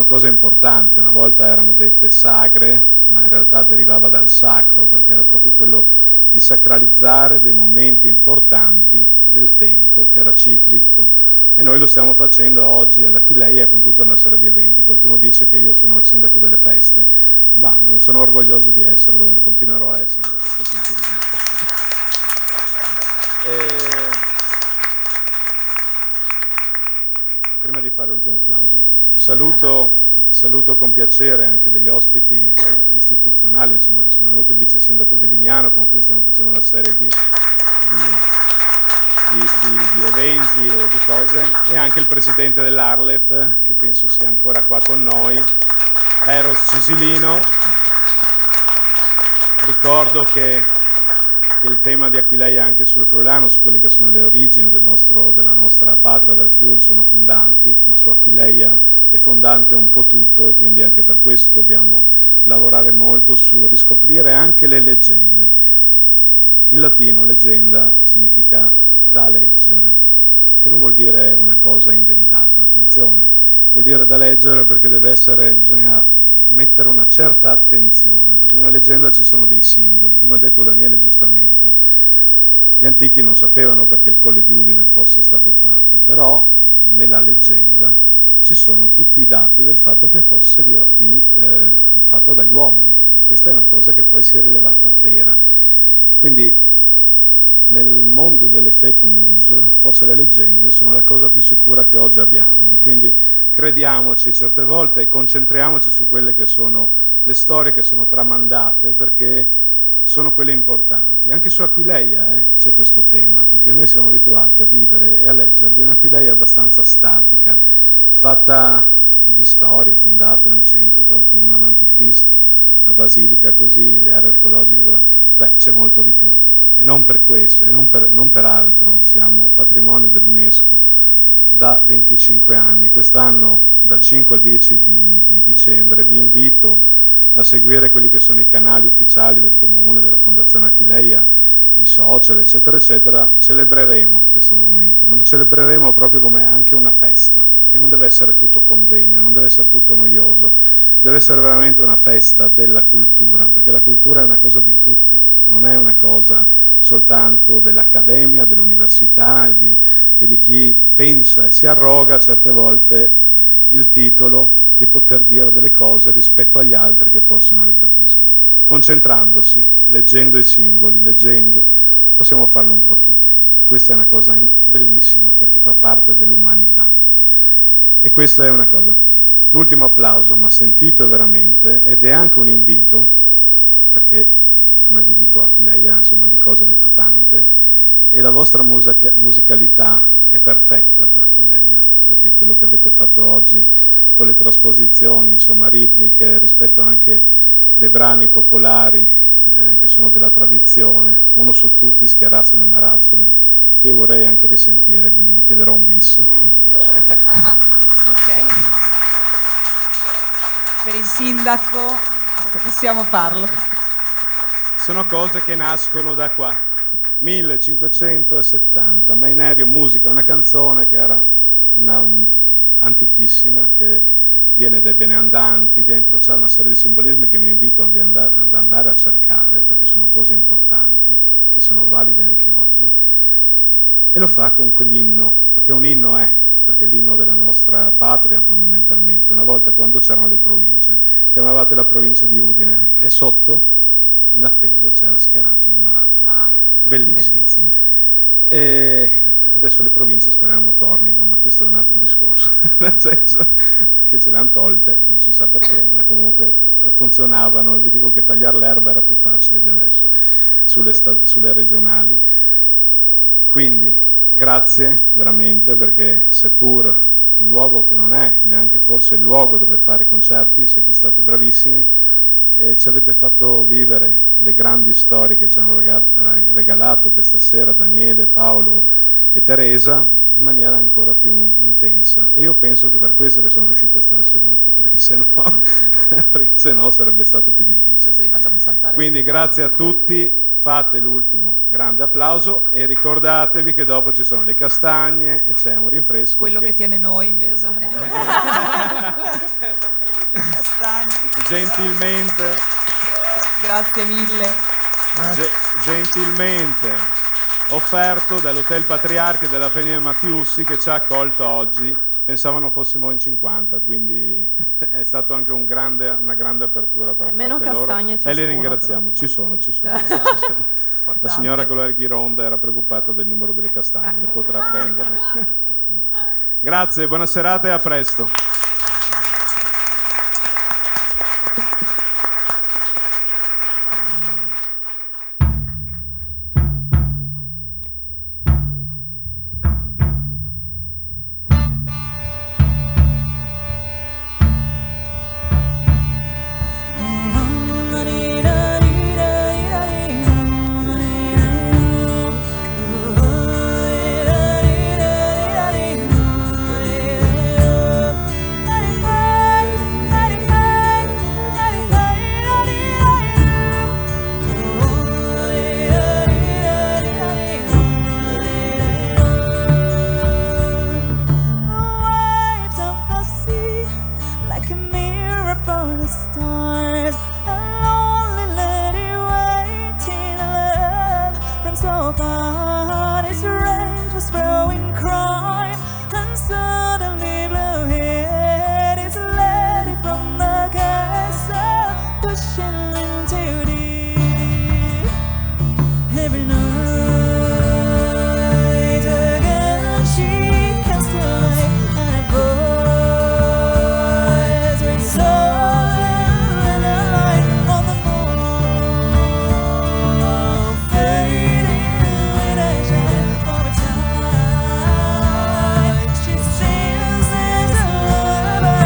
cose importanti, una volta erano dette sagre, ma in realtà derivava dal sacro, perché era proprio quello di sacralizzare dei momenti importanti del tempo, che era ciclico. E noi lo stiamo facendo oggi ad Aquileia con tutta una serie di eventi. Qualcuno dice che io sono il sindaco delle feste, ma sono orgoglioso di esserlo e continuerò a esserlo da questo punto di vista. Prima di fare l'ultimo applauso, saluto con piacere anche degli ospiti istituzionali, insomma, che sono venuti, il vice sindaco di Lignano, con cui stiamo facendo una serie di eventi e di cose, e anche il presidente dell'Arlef, che penso sia ancora qua con noi, Eros Cisilino. Ricordo che il tema di Aquileia anche sul friulano, su quelle che sono le origini della nostra patria, del Friuli, sono fondanti, ma su Aquileia è fondante un po' tutto, e quindi anche per questo dobbiamo lavorare molto su riscoprire anche le leggende. In latino leggenda significa da leggere, che non vuol dire una cosa inventata, attenzione, vuol dire da leggere perché bisogna mettere una certa attenzione, perché nella leggenda ci sono dei simboli, come ha detto Daniele giustamente. Gli antichi non sapevano perché il Colle di Udine fosse stato fatto, però nella leggenda ci sono tutti i dati del fatto che fosse fatta dagli uomini, e questa è una cosa che poi si è rilevata vera. Quindi nel mondo delle fake news forse le leggende sono la cosa più sicura che oggi abbiamo, e quindi crediamoci certe volte e concentriamoci su quelle che sono le storie che sono tramandate, perché sono quelle importanti. Anche su Aquileia c'è questo tema, perché noi siamo abituati a vivere e a leggere di un'Aquileia abbastanza statica, fatta di storie, fondata nel 181 a.C., la basilica così, le aree archeologiche così. Beh, c'è molto di più. E non per questo, e non per altro, siamo patrimonio dell'UNESCO da 25 anni. Quest'anno, dal 5 al 10 di dicembre, vi invito a seguire quelli che sono i canali ufficiali del Comune, della Fondazione Aquileia, i social, eccetera, eccetera. Celebreremo questo momento, ma lo celebreremo proprio come anche una festa, perché non deve essere tutto convegno, non deve essere tutto noioso, deve essere veramente una festa della cultura, perché la cultura è una cosa di tutti, non è una cosa soltanto dell'accademia, dell'università e di chi pensa e si arroga certe volte il titolo di poter dire delle cose rispetto agli altri che forse non le capiscono. Concentrandosi, leggendo i simboli, possiamo farlo un po' tutti. E questa è una cosa bellissima, perché fa parte dell'umanità. E questa è una cosa. L'ultimo applauso, ma sentito veramente, ed è anche un invito, perché, come vi dico, Aquileia, insomma, di cose ne fa tante, e la vostra musicalità è perfetta per Aquileia, perché quello che avete fatto oggi con le trasposizioni, insomma, ritmiche, rispetto anche dei brani popolari che sono della tradizione, uno su tutti, Schiarazzule e Marazzule, che io vorrei anche risentire, quindi vi chiederò un bis. Ok. Per il sindaco possiamo farlo. Sono cose che nascono da qua. 1570, Mainerio, musica, una canzone che era antichissima, che viene dai beneandanti, dentro c'è una serie di simbolismi che mi invito ad andare a cercare, perché sono cose importanti, che sono valide anche oggi, e lo fa con quell'inno, perché un inno perché è l'inno della nostra patria fondamentalmente. Una volta, quando c'erano le province, chiamavate la provincia di Udine, e sotto, in attesa, c'era Schiarazzule e Marazzule. Bellissimo. E adesso le province speriamo tornino, ma questo è un altro discorso, nel senso che ce le hanno tolte, non si sa perché, ma comunque funzionavano, e vi dico che tagliare l'erba era più facile di adesso sulle regionali. Quindi grazie veramente, perché seppur è un luogo che non è neanche forse il luogo dove fare concerti, siete stati bravissimi e ci avete fatto vivere le grandi storie che ci hanno regalato questa sera Daniele, Paolo e Teresa in maniera ancora più intensa. E io penso che per questo che sono riusciti a stare seduti, perché sennò sarebbe stato più difficile. Adesso li facciamo saltare. Quindi grazie a tutti, fate l'ultimo grande applauso e ricordatevi che dopo ci sono le castagne e c'è un rinfresco. Quello che tiene noi invece. Esatto. Gentilmente. Grazie mille. Gentilmente offerto dall'Hotel Patriarchi della famiglia Mattiussi, che ci ha accolto oggi. Pensavano fossimo in 50, quindi è stato anche una grande apertura per meno loro. castagne E li ringraziamo. Ci sono. La signora con la ghironda era preoccupata del numero delle castagne, le potrà prenderne. Grazie, buona serata e a presto. was throwing crime, and suddenly blue hair is a lady from the castle pushing into deep. Every night again she casts her light, and her voice resounds in the light on the moon, fading with a shine over time. She sings this lullaby.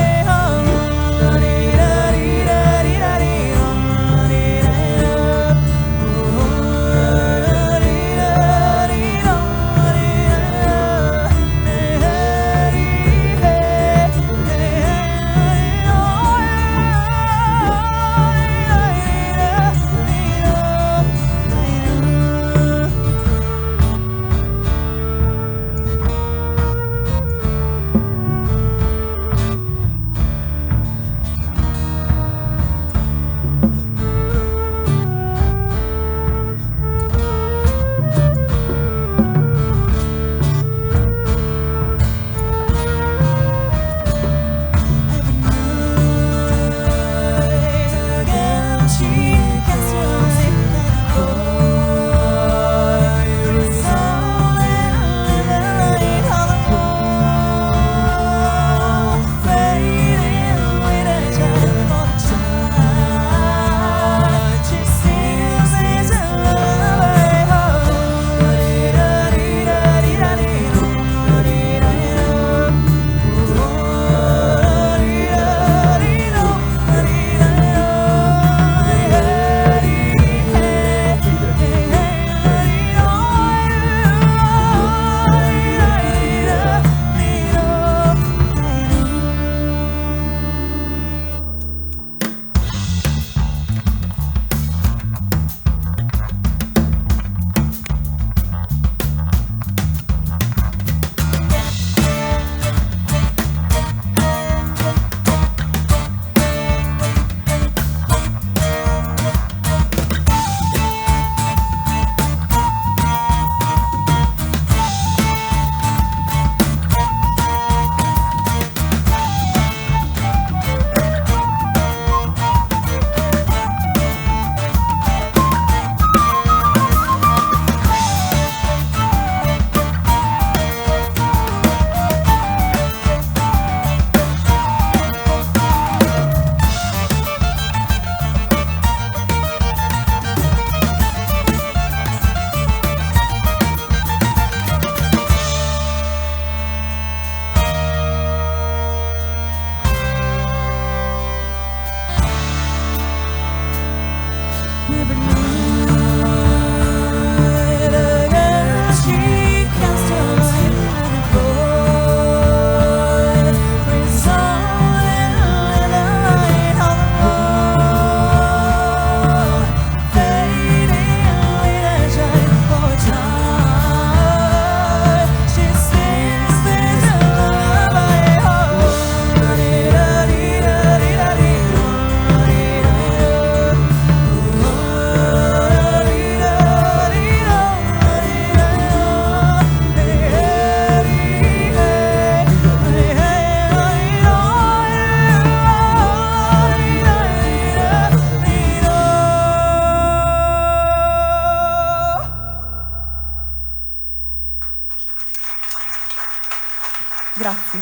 Grazie.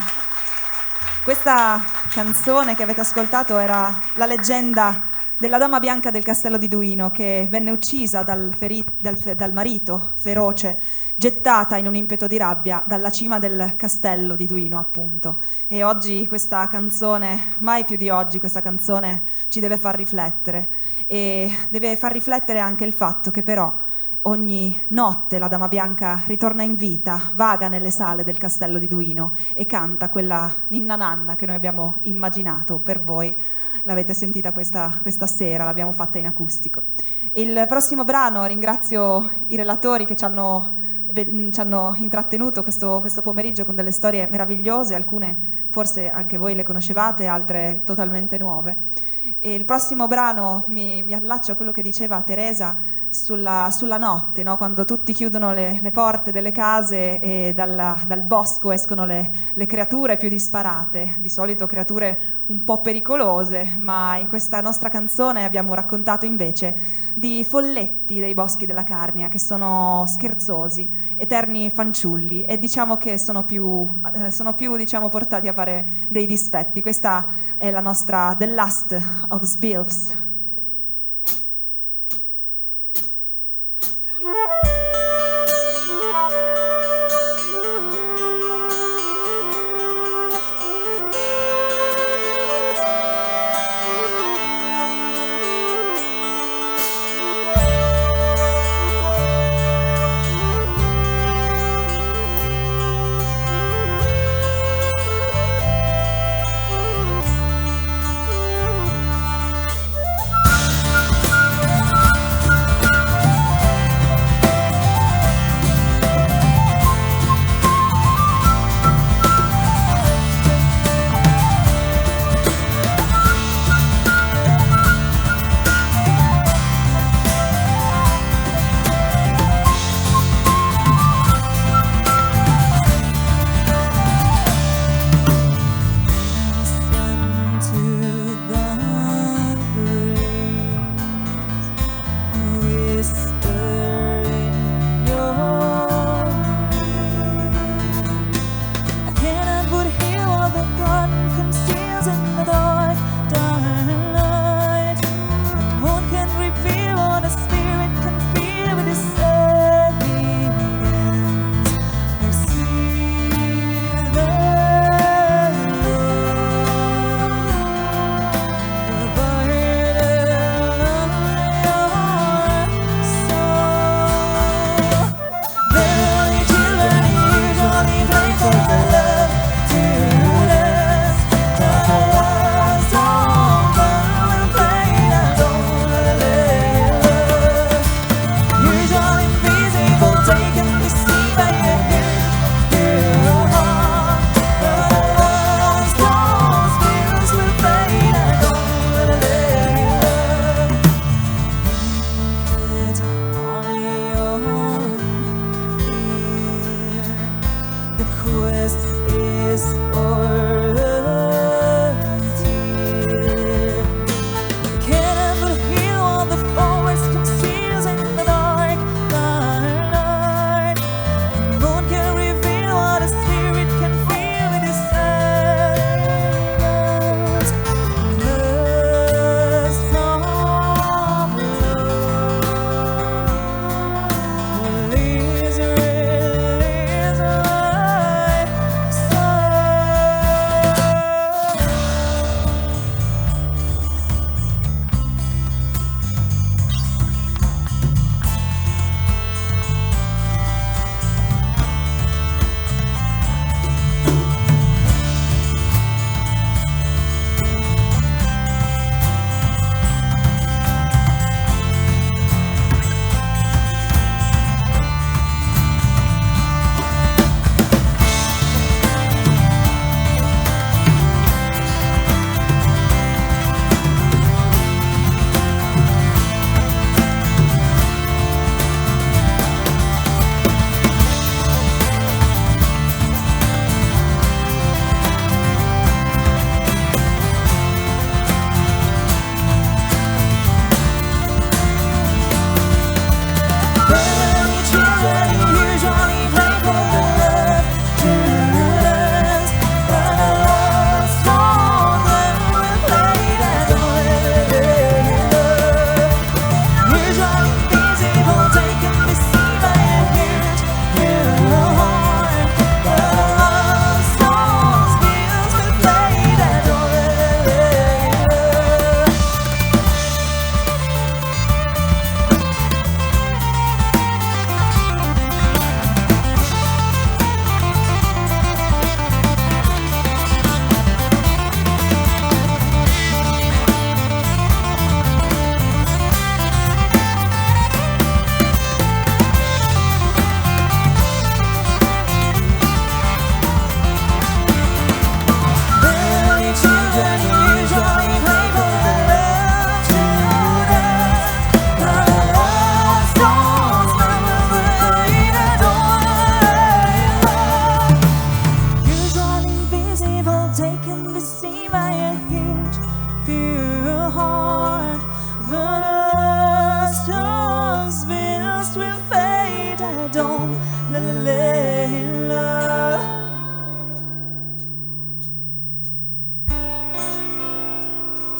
Questa canzone che avete ascoltato era la leggenda della dama bianca del castello di Duino, che venne uccisa dal marito feroce, gettata in un impeto di rabbia dalla cima del castello di Duino, appunto. E oggi questa canzone, mai più di oggi, questa canzone ci deve far riflettere. E deve far riflettere anche il fatto che però ogni notte la Dama Bianca ritorna in vita, vaga nelle sale del castello di Duino e canta quella ninna nanna che noi abbiamo immaginato per voi. L'avete sentita questa sera, l'abbiamo fatta in acustico. Il prossimo brano, ringrazio i relatori che ci hanno intrattenuto questo pomeriggio con delle storie meravigliose, alcune forse anche voi le conoscevate, altre totalmente nuove. E il prossimo brano mi allaccio a quello che diceva Teresa sulla notte, no? Quando tutti chiudono le porte delle case e dal bosco escono le creature più disparate, di solito creature un po' pericolose, ma in questa nostra canzone abbiamo raccontato invece di folletti dei boschi della Carnia che sono scherzosi, eterni fanciulli, e diciamo che sono più diciamo, portati a fare dei dispetti. Questa è la nostra The Last of Sbilfs.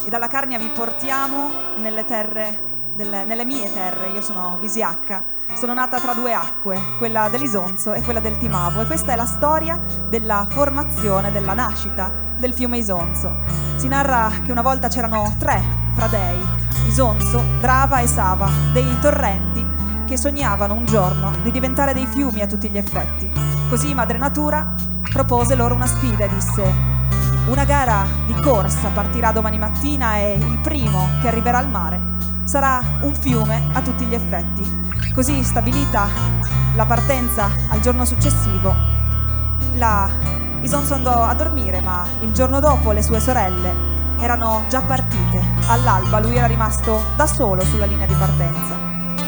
e dalla Carnia vi portiamo nelle mie terre. Io sono bisiacca, sono nata tra due acque, quella dell'Isonzo e quella del Timavo, e questa è la storia della formazione, della nascita del fiume Isonzo. Si narra che una volta c'erano 3 fradei, Isonzo, Drava e Sava, dei torrenti che sognavano un giorno di diventare dei fiumi a tutti gli effetti. Così Madre Natura propose loro una sfida e disse: una gara di corsa partirà domani mattina e il primo che arriverà al mare sarà un fiume a tutti gli effetti. Così, stabilita la partenza al giorno successivo, Isonzo andò a dormire, ma il giorno dopo le sue sorelle erano già partite. All'alba lui era rimasto da solo sulla linea di partenza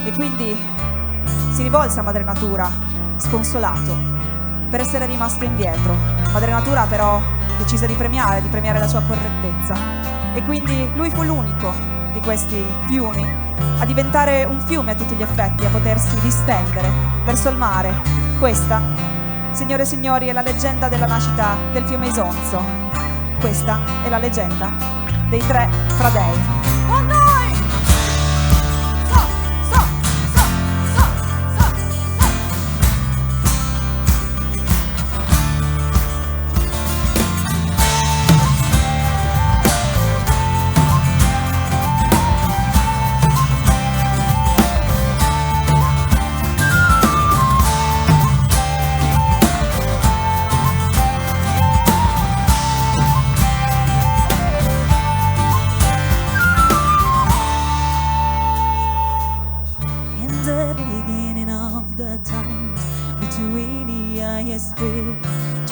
e quindi si rivolse a Madre Natura, sconsolato per essere rimasto indietro. Madre Natura però decise di premiare la sua correttezza, e quindi lui fu l'unico di questi fiumi a diventare un fiume a tutti gli effetti, a potersi distendere verso il mare. Questa, signore e signori, è la leggenda della nascita del fiume Isonzo. Questa è la leggenda dei 3 fradei. Con noi!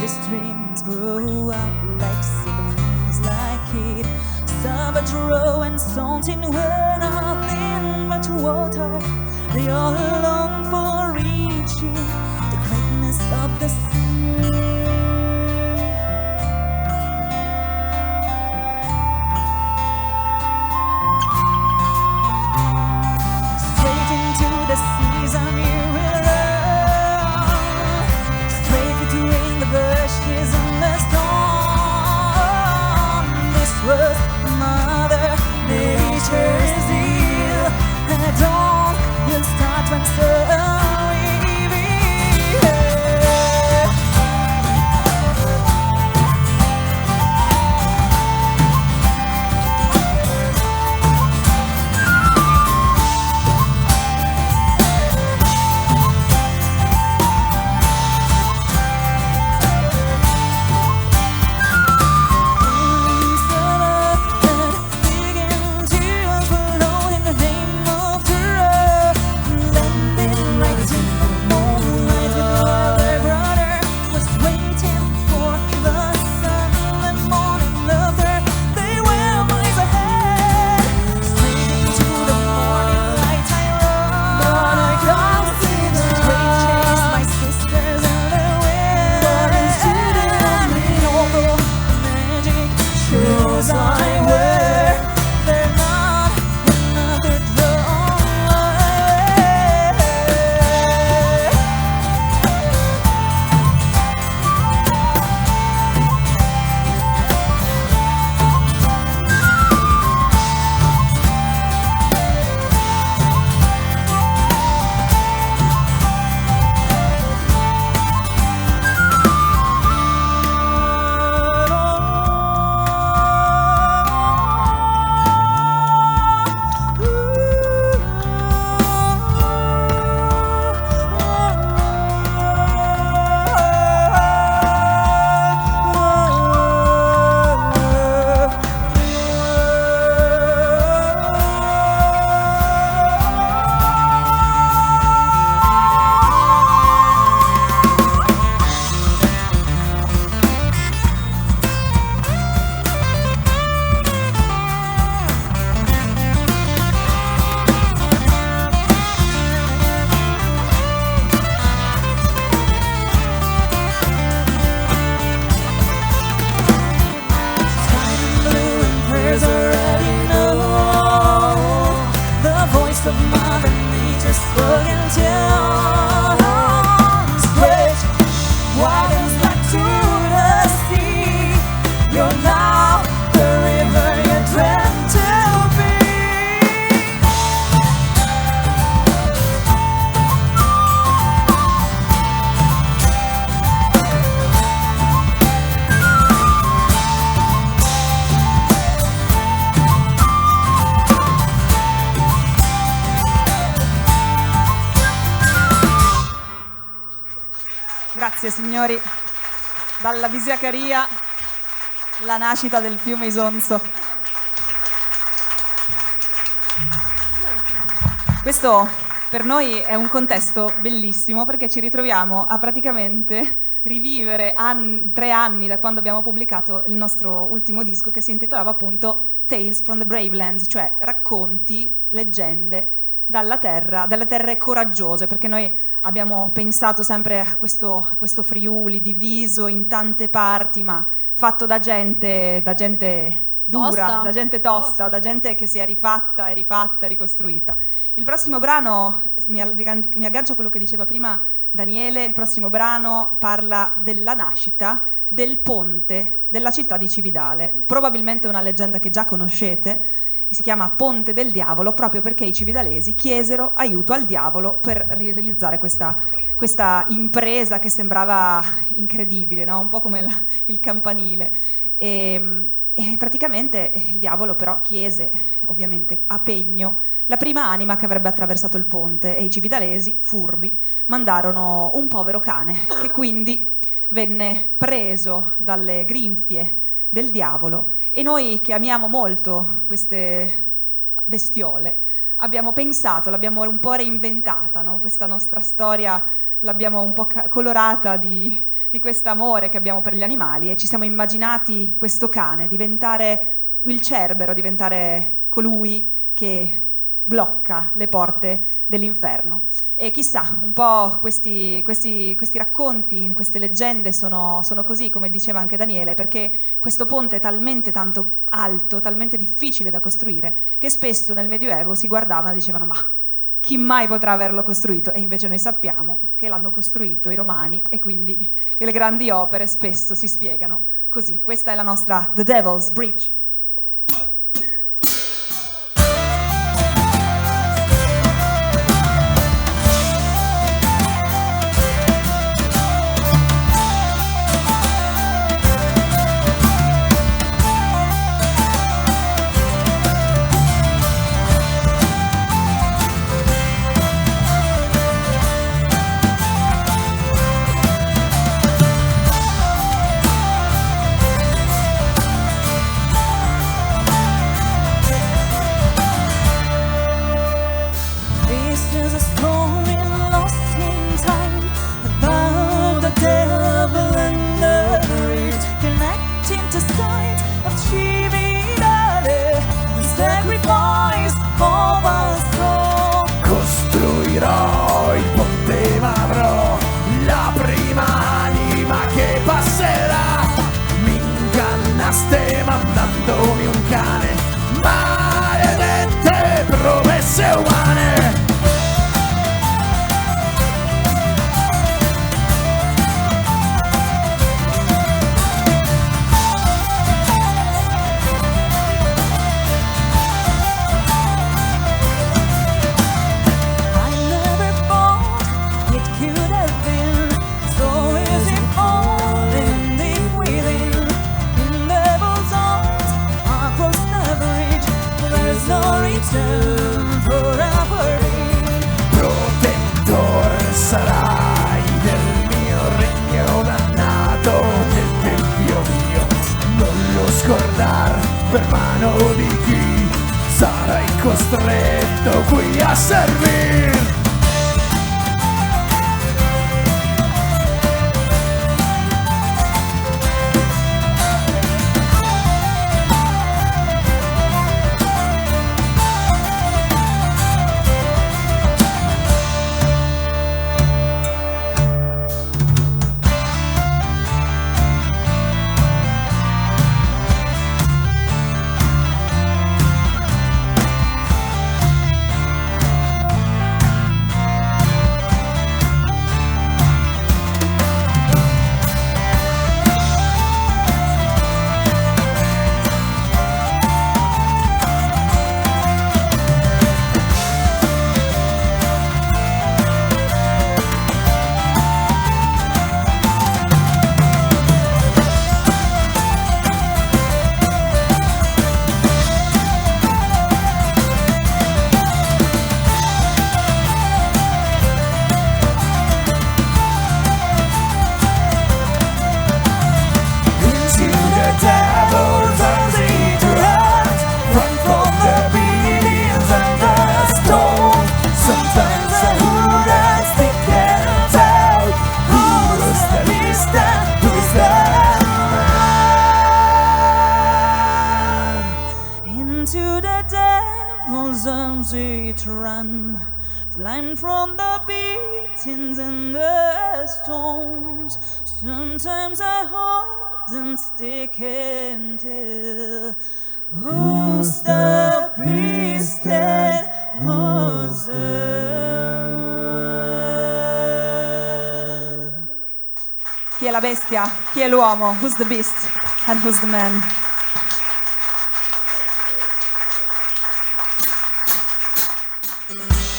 Streams grow up like siblings, like it. Savage row and something were nothing but water. They all long for reaching the greatness of the sea. Straight into the seas and you will run, straight between the bushes and the storm. This was Mother Nature's deal. At dawn, you'll start when so reveal. Grazie signori. Dalla Visiacaria, la nascita del fiume Isonzo. Questo per noi è un contesto bellissimo perché ci ritroviamo a praticamente rivivere 3 anni da quando abbiamo pubblicato il nostro ultimo disco, che si intitolava appunto Tales from the Brave Lands, cioè racconti, leggende delle terre coraggiose, perché noi abbiamo pensato sempre a questo Friuli diviso in tante parti, ma fatto da gente dura, da gente tosta, da gente che si è rifatta, ricostruita. Il prossimo brano, mi aggancio a quello che diceva prima Daniele, il prossimo brano parla della nascita del ponte della città di Cividale, probabilmente una leggenda che già conoscete. Si chiama Ponte del Diavolo proprio perché i cividalesi chiesero aiuto al diavolo per realizzare questa impresa che sembrava incredibile, no? Un po' come il campanile. E praticamente il diavolo però chiese, ovviamente, a pegno la prima anima che avrebbe attraversato il ponte, e i cividalesi, furbi, mandarono un povero cane che quindi venne preso dalle grinfie del diavolo. E noi che amiamo molto queste bestiole abbiamo pensato, l'abbiamo un po' reinventata, no? Questa nostra storia l'abbiamo un po' colorata di questo amore che abbiamo per gli animali, e ci siamo immaginati questo cane diventare il Cerbero, diventare colui che blocca le porte dell'inferno. E chissà, un po' questi racconti, queste leggende sono così, come diceva anche Daniele, perché questo ponte è talmente tanto alto, talmente difficile da costruire, che spesso nel Medioevo si guardavano e dicevano: ma chi mai potrà averlo costruito? E invece noi sappiamo che l'hanno costruito i Romani, e quindi le grandi opere spesso si spiegano così. Questa è la nostra The Devil's Bridge. Costruirò il ponte, ma avrò la prima anima che passerà. Mi ingannaste mandandomi un cane, maledette promesse umane. Protettore sarai del mio regno dannato, del tempio mio non lo scordar, per mano di chi sarai costretto qui a servir. flying from the beatings and the stones. Sometimes I hold and stick and tell, who's the beast and who's Chi è la bestia? Chi è l'uomo? Who's the beast and who's the man?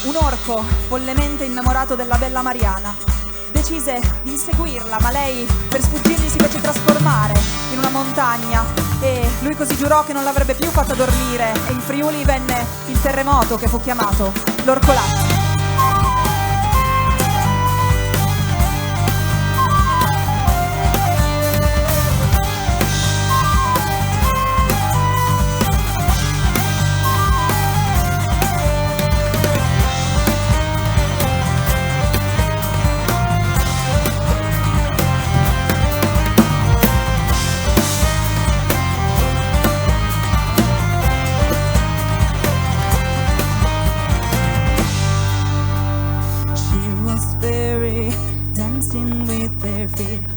Un orco, follemente innamorato della bella Mariana, decise di inseguirla, ma lei per sfuggirgli si fece trasformare in una montagna e lui così giurò che non l'avrebbe più fatta dormire e in Friuli venne il terremoto che fu chiamato l'Orcolazzo.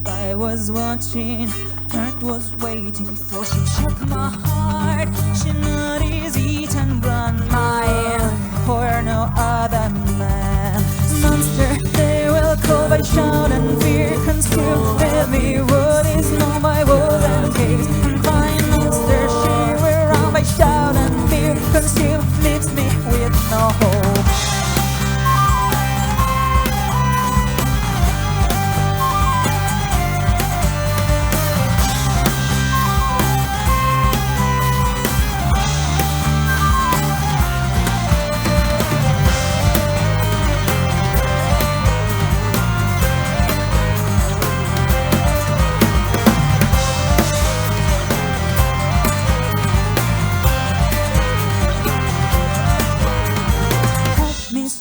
I was watching, Earth was waiting for. She shook my heart, she not easy and run mine for no other man. Monster, they will call by shout and fear, consume every word is known by walls and caves. And find monster, she will run by shout and fear, consume, leaves me with no hope.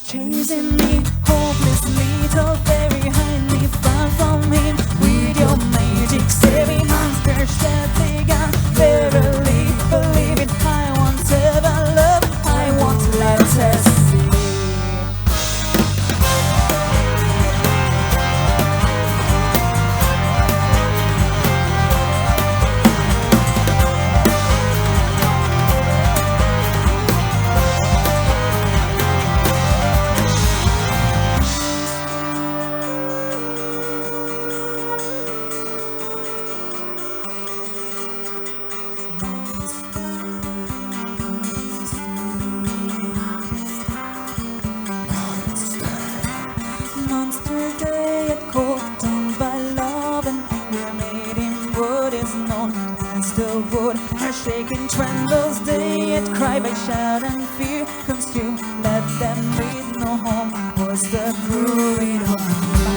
Chasing me, hopeless little fairy behind me, far from him. With your magic, saving monster, shed the gun. Verily, believe it, I won't ever love, I won't let her see. Shaking trembles day and cry by shout and fear consume, let them breathe, no home was the brewing home.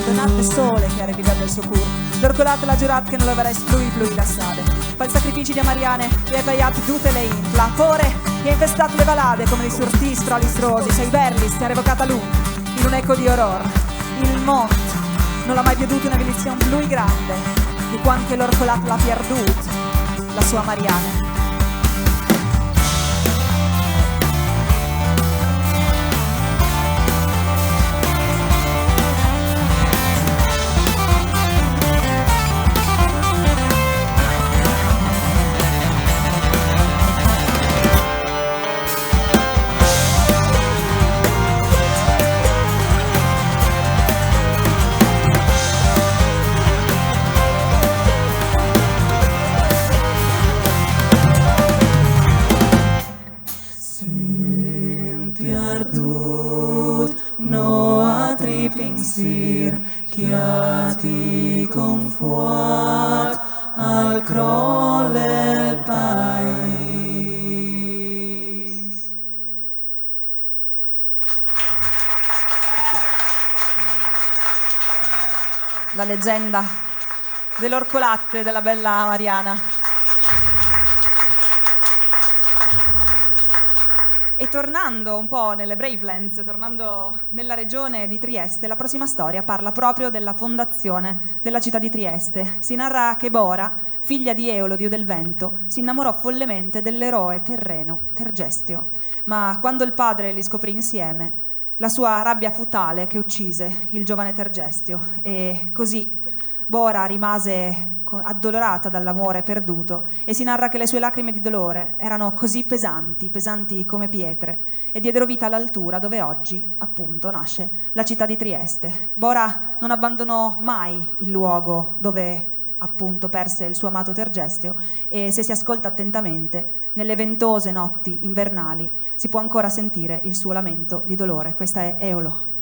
Abandonate sole che arriva del suo cur, l'orcolate la giurat che non lo verrà esplui la sade. Fa il sacrifici di Mariane e hai paiato tutte le int, la core che ha infestato le valade come i surtis fra gli strosi, sei verlis che ha revocata l'un in un eco di horror. Il mont non l'ha mai veduto una milizione più grande di quanto l'orcolate l'ha perduto, la sua Mariana. Chiati con fuat al crolle il paese. La leggenda dell'orcolate della bella Mariana. E tornando un po' nelle Bravelands, tornando nella regione di Trieste, la prossima storia parla proprio della fondazione della città di Trieste. Si narra che Bora, figlia di Eolo, dio del vento, si innamorò follemente dell'eroe terreno Tergesteo, ma quando il padre li scoprì insieme, la sua rabbia fu tale che uccise il giovane Tergestio e così Bora rimase addolorata dall'amore perduto e si narra che le sue lacrime di dolore erano così pesanti, pesanti come pietre, e diedero vita all'altura dove oggi, appunto, nasce la città di Trieste. Bora non abbandonò mai il luogo dove, appunto, perse il suo amato Tergestio, e se si ascolta attentamente, nelle ventose notti invernali si può ancora sentire il suo lamento di dolore. Questa è Eolo.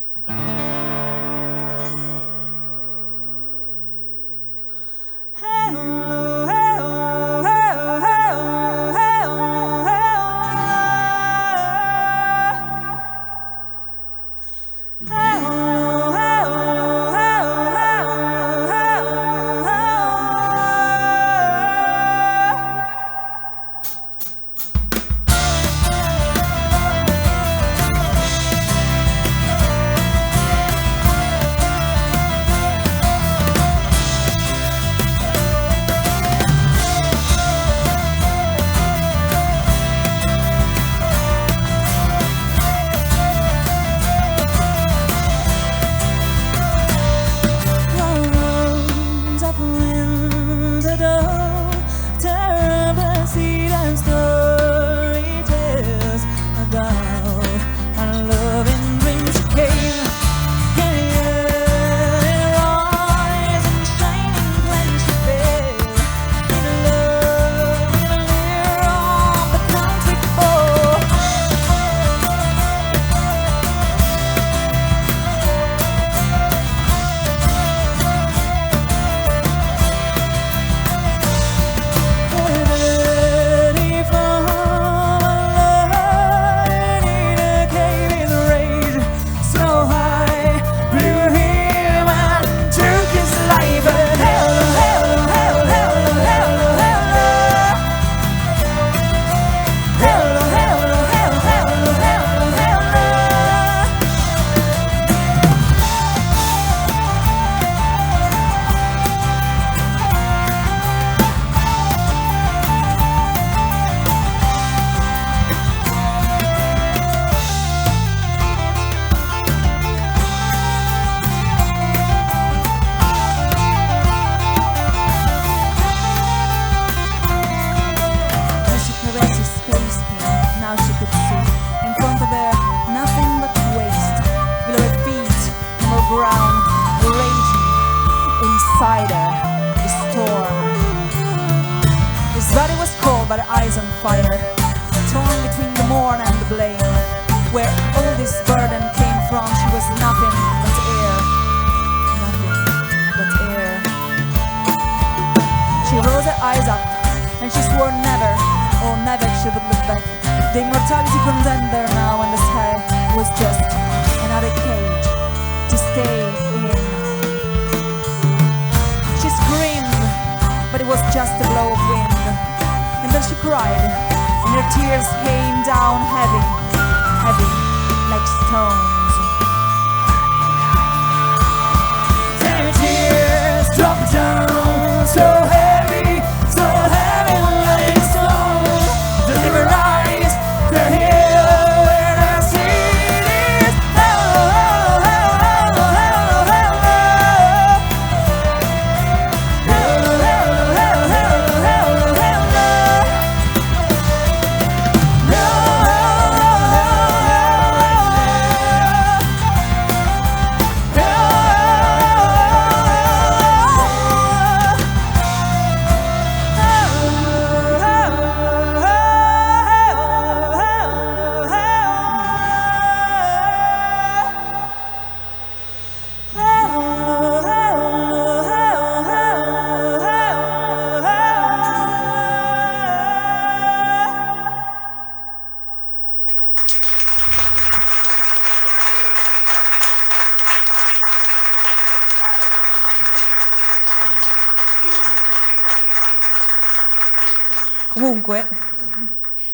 Comunque,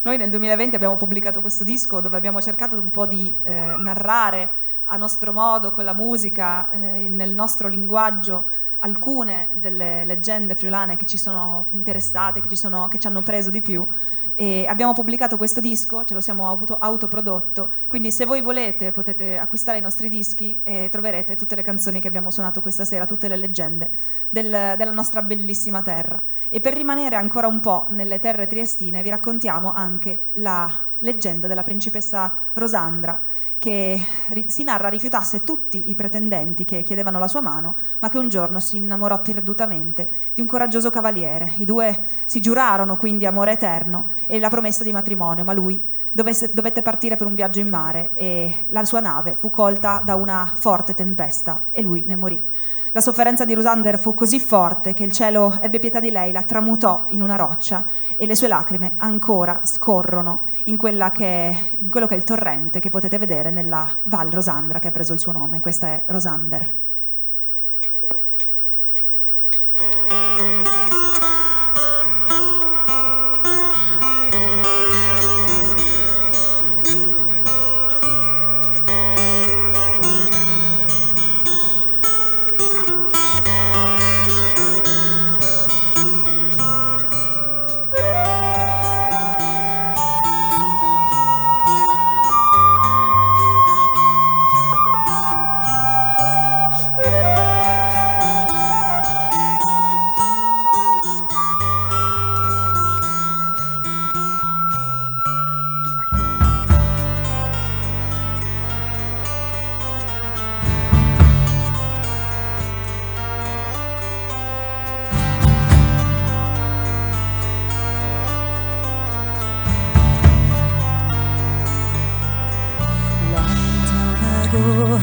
noi nel 2020 abbiamo pubblicato questo disco dove abbiamo cercato un po' di narrare a nostro modo, con la musica, nel nostro linguaggio, alcune delle leggende friulane che ci sono interessate, che ci hanno preso di più, e abbiamo pubblicato questo disco, ce lo siamo autoprodotto, quindi se voi volete potete acquistare i nostri dischi e troverete tutte le canzoni che abbiamo suonato questa sera, tutte le leggende della nostra bellissima terra. E per rimanere ancora un po' nelle terre triestine vi raccontiamo anche la leggenda della principessa Rosandra, che si narra rifiutasse tutti i pretendenti che chiedevano la sua mano, ma che un giorno si innamorò perdutamente di un coraggioso cavaliere. I due si giurarono quindi amore eterno e la promessa di matrimonio, ma lui dovette partire per un viaggio in mare e la sua nave fu colta da una forte tempesta e lui ne morì. La sofferenza di Rosander fu così forte che il cielo ebbe pietà di lei, la tramutò in una roccia e le sue lacrime ancora scorrono in quello che è il torrente che potete vedere nella Val Rosandra che ha preso il suo nome. Questa è Rosander.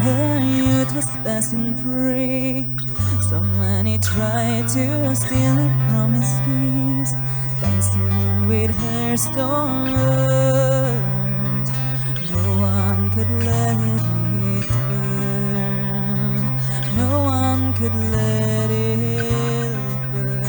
Her youth was passing free. So many tried to steal her promised keys, dancing with her stone world. No one could let it burn. No one could let it burn.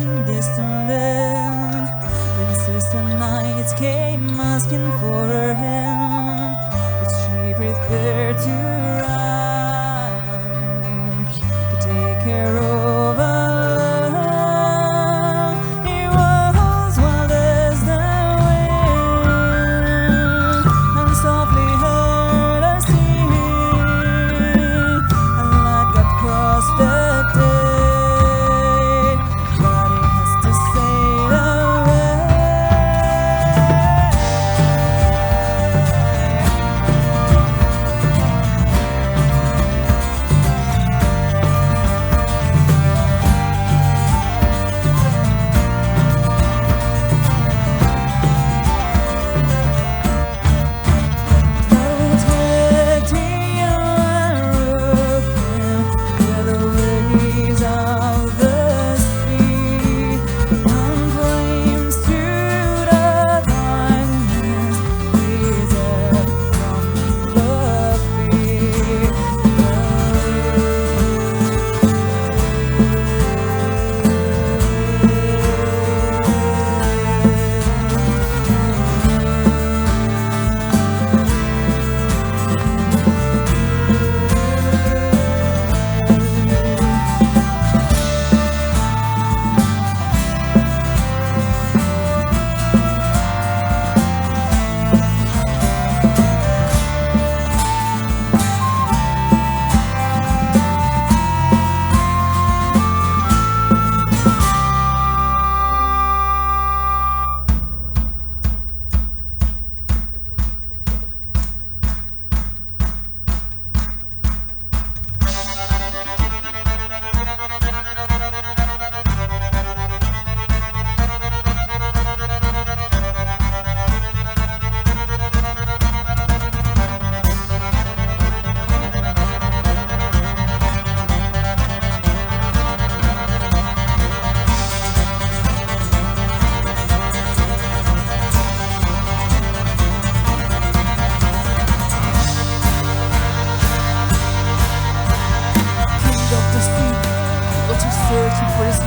In distant land, princes and knights came asking for her hand, but she preferred to run, to take care of her love. It was wild as the wind, and softly heard her sing, and light got crossed the day.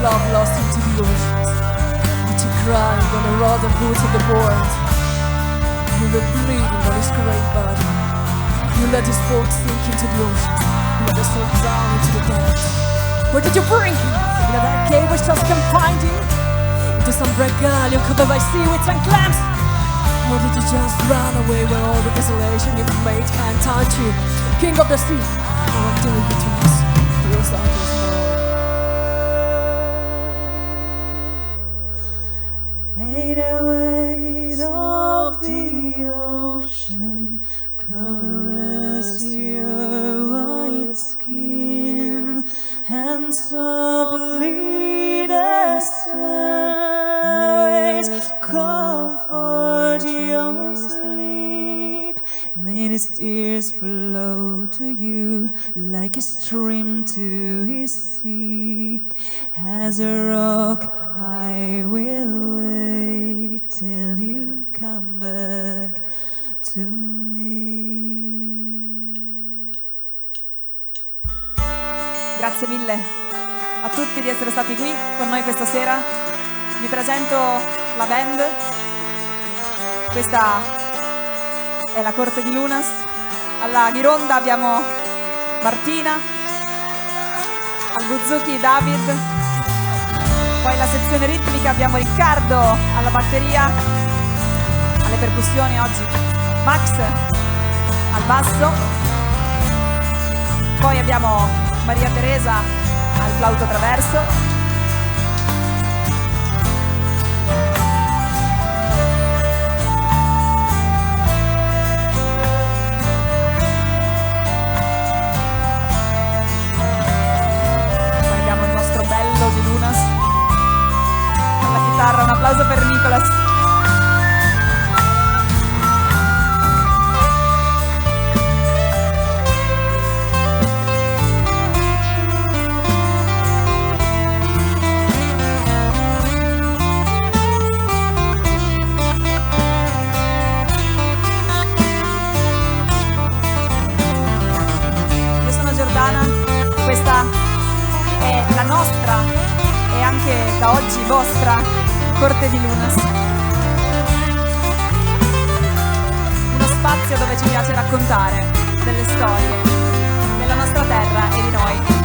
love lost into the oceans. With you crying on the rotten boots of the board. You were bleeding on his grey body. You let his boat sink into the oceans. You let his soul down into the depths. Where did you bring him? In a dark cave which just confined you into some regalia covered by seaweeds and clams? Or did you just run away where all the desolation you've made can't touch you? King of the sea, what do you to us? Yours are his May the weight of the ocean caress your white skin, and softly the skies comfort your sleep. May his tears flow to you like a stream to his sea. As a rock I will wait till you come back to me. Grazie mille a tutti di essere stati qui con noi questa sera. Vi presento la band. Questa è la Corte di Lunas. Alla ghironda abbiamo Martina, al buzuki David, poi la sezione ritmica abbiamo Riccardo alla batteria, alle percussioni oggi Max al basso, poi abbiamo Maria Teresa al flauto traverso, di Lunas alla chitarra. Un applauso per Nicolas. Io sono Giordana, questa è la nostra e anche da oggi vostra Corte di Lunas. Uno spazio dove ci piace raccontare delle storie della nostra terra e di noi.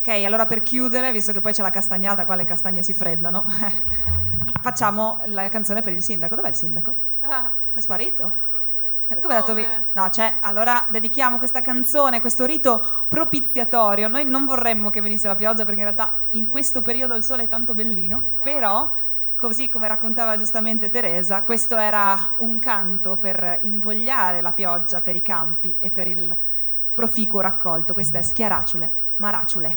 Ok, allora per chiudere, visto che poi c'è la castagnata, qua le castagne si freddano, facciamo la canzone per il sindaco. Dov'è il sindaco? È sparito? Come è dato No, c'è. Allora dedichiamo questa canzone, questo rito propiziatorio. Noi non vorremmo che venisse la pioggia perché in realtà in questo periodo il sole è tanto bellino, però così come raccontava giustamente Teresa, questo era un canto per invogliare la pioggia per i campi e per il proficuo raccolto. Questa è Schiaraciule, Maraciule.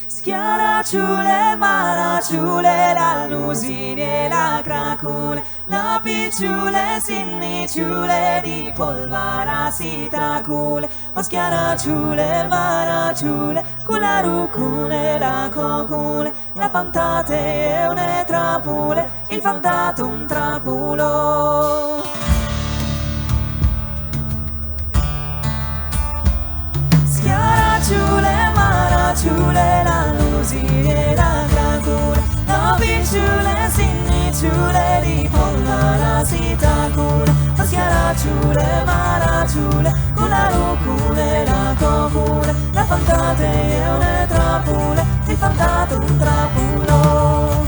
Schiaraciule, maraciule, la lusine, la cracule, la picciule, sinniciule, di polvara si tracule. O schiaraciule, maraciule, con la rucule, la cocule, la fantate e une trapule, il fantato un trapulo. Schiaraciule, maraciule, la lusine, la cracule, la picciule, sinniciule, di polvara si tracule. O schiaraciule, maraciule, con la rucule, la cocule, la fantate e une trapule, il fantato un trapulo.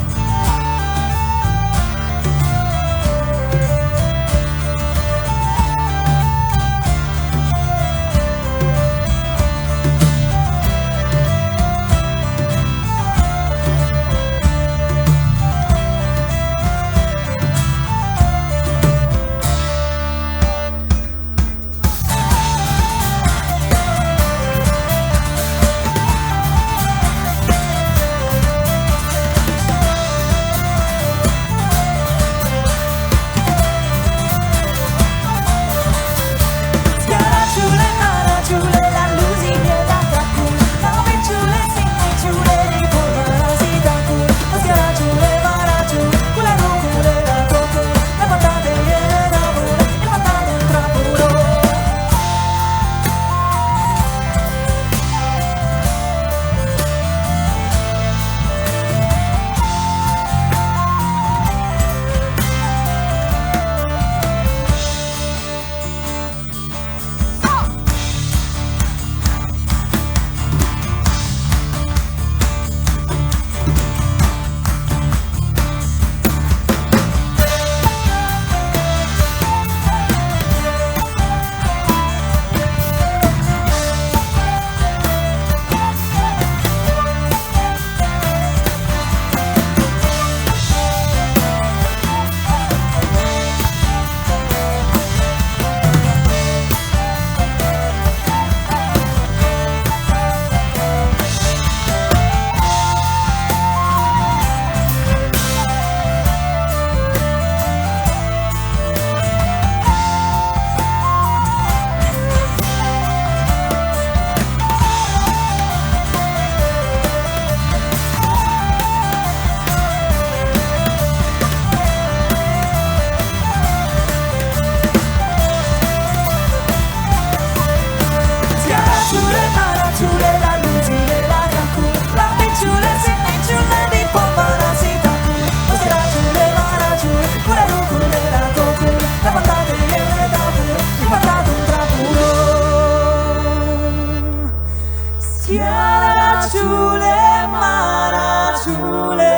Maracciule, maracciule.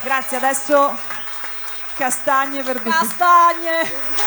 Grazie, adesso castagne per tutti. Castagne.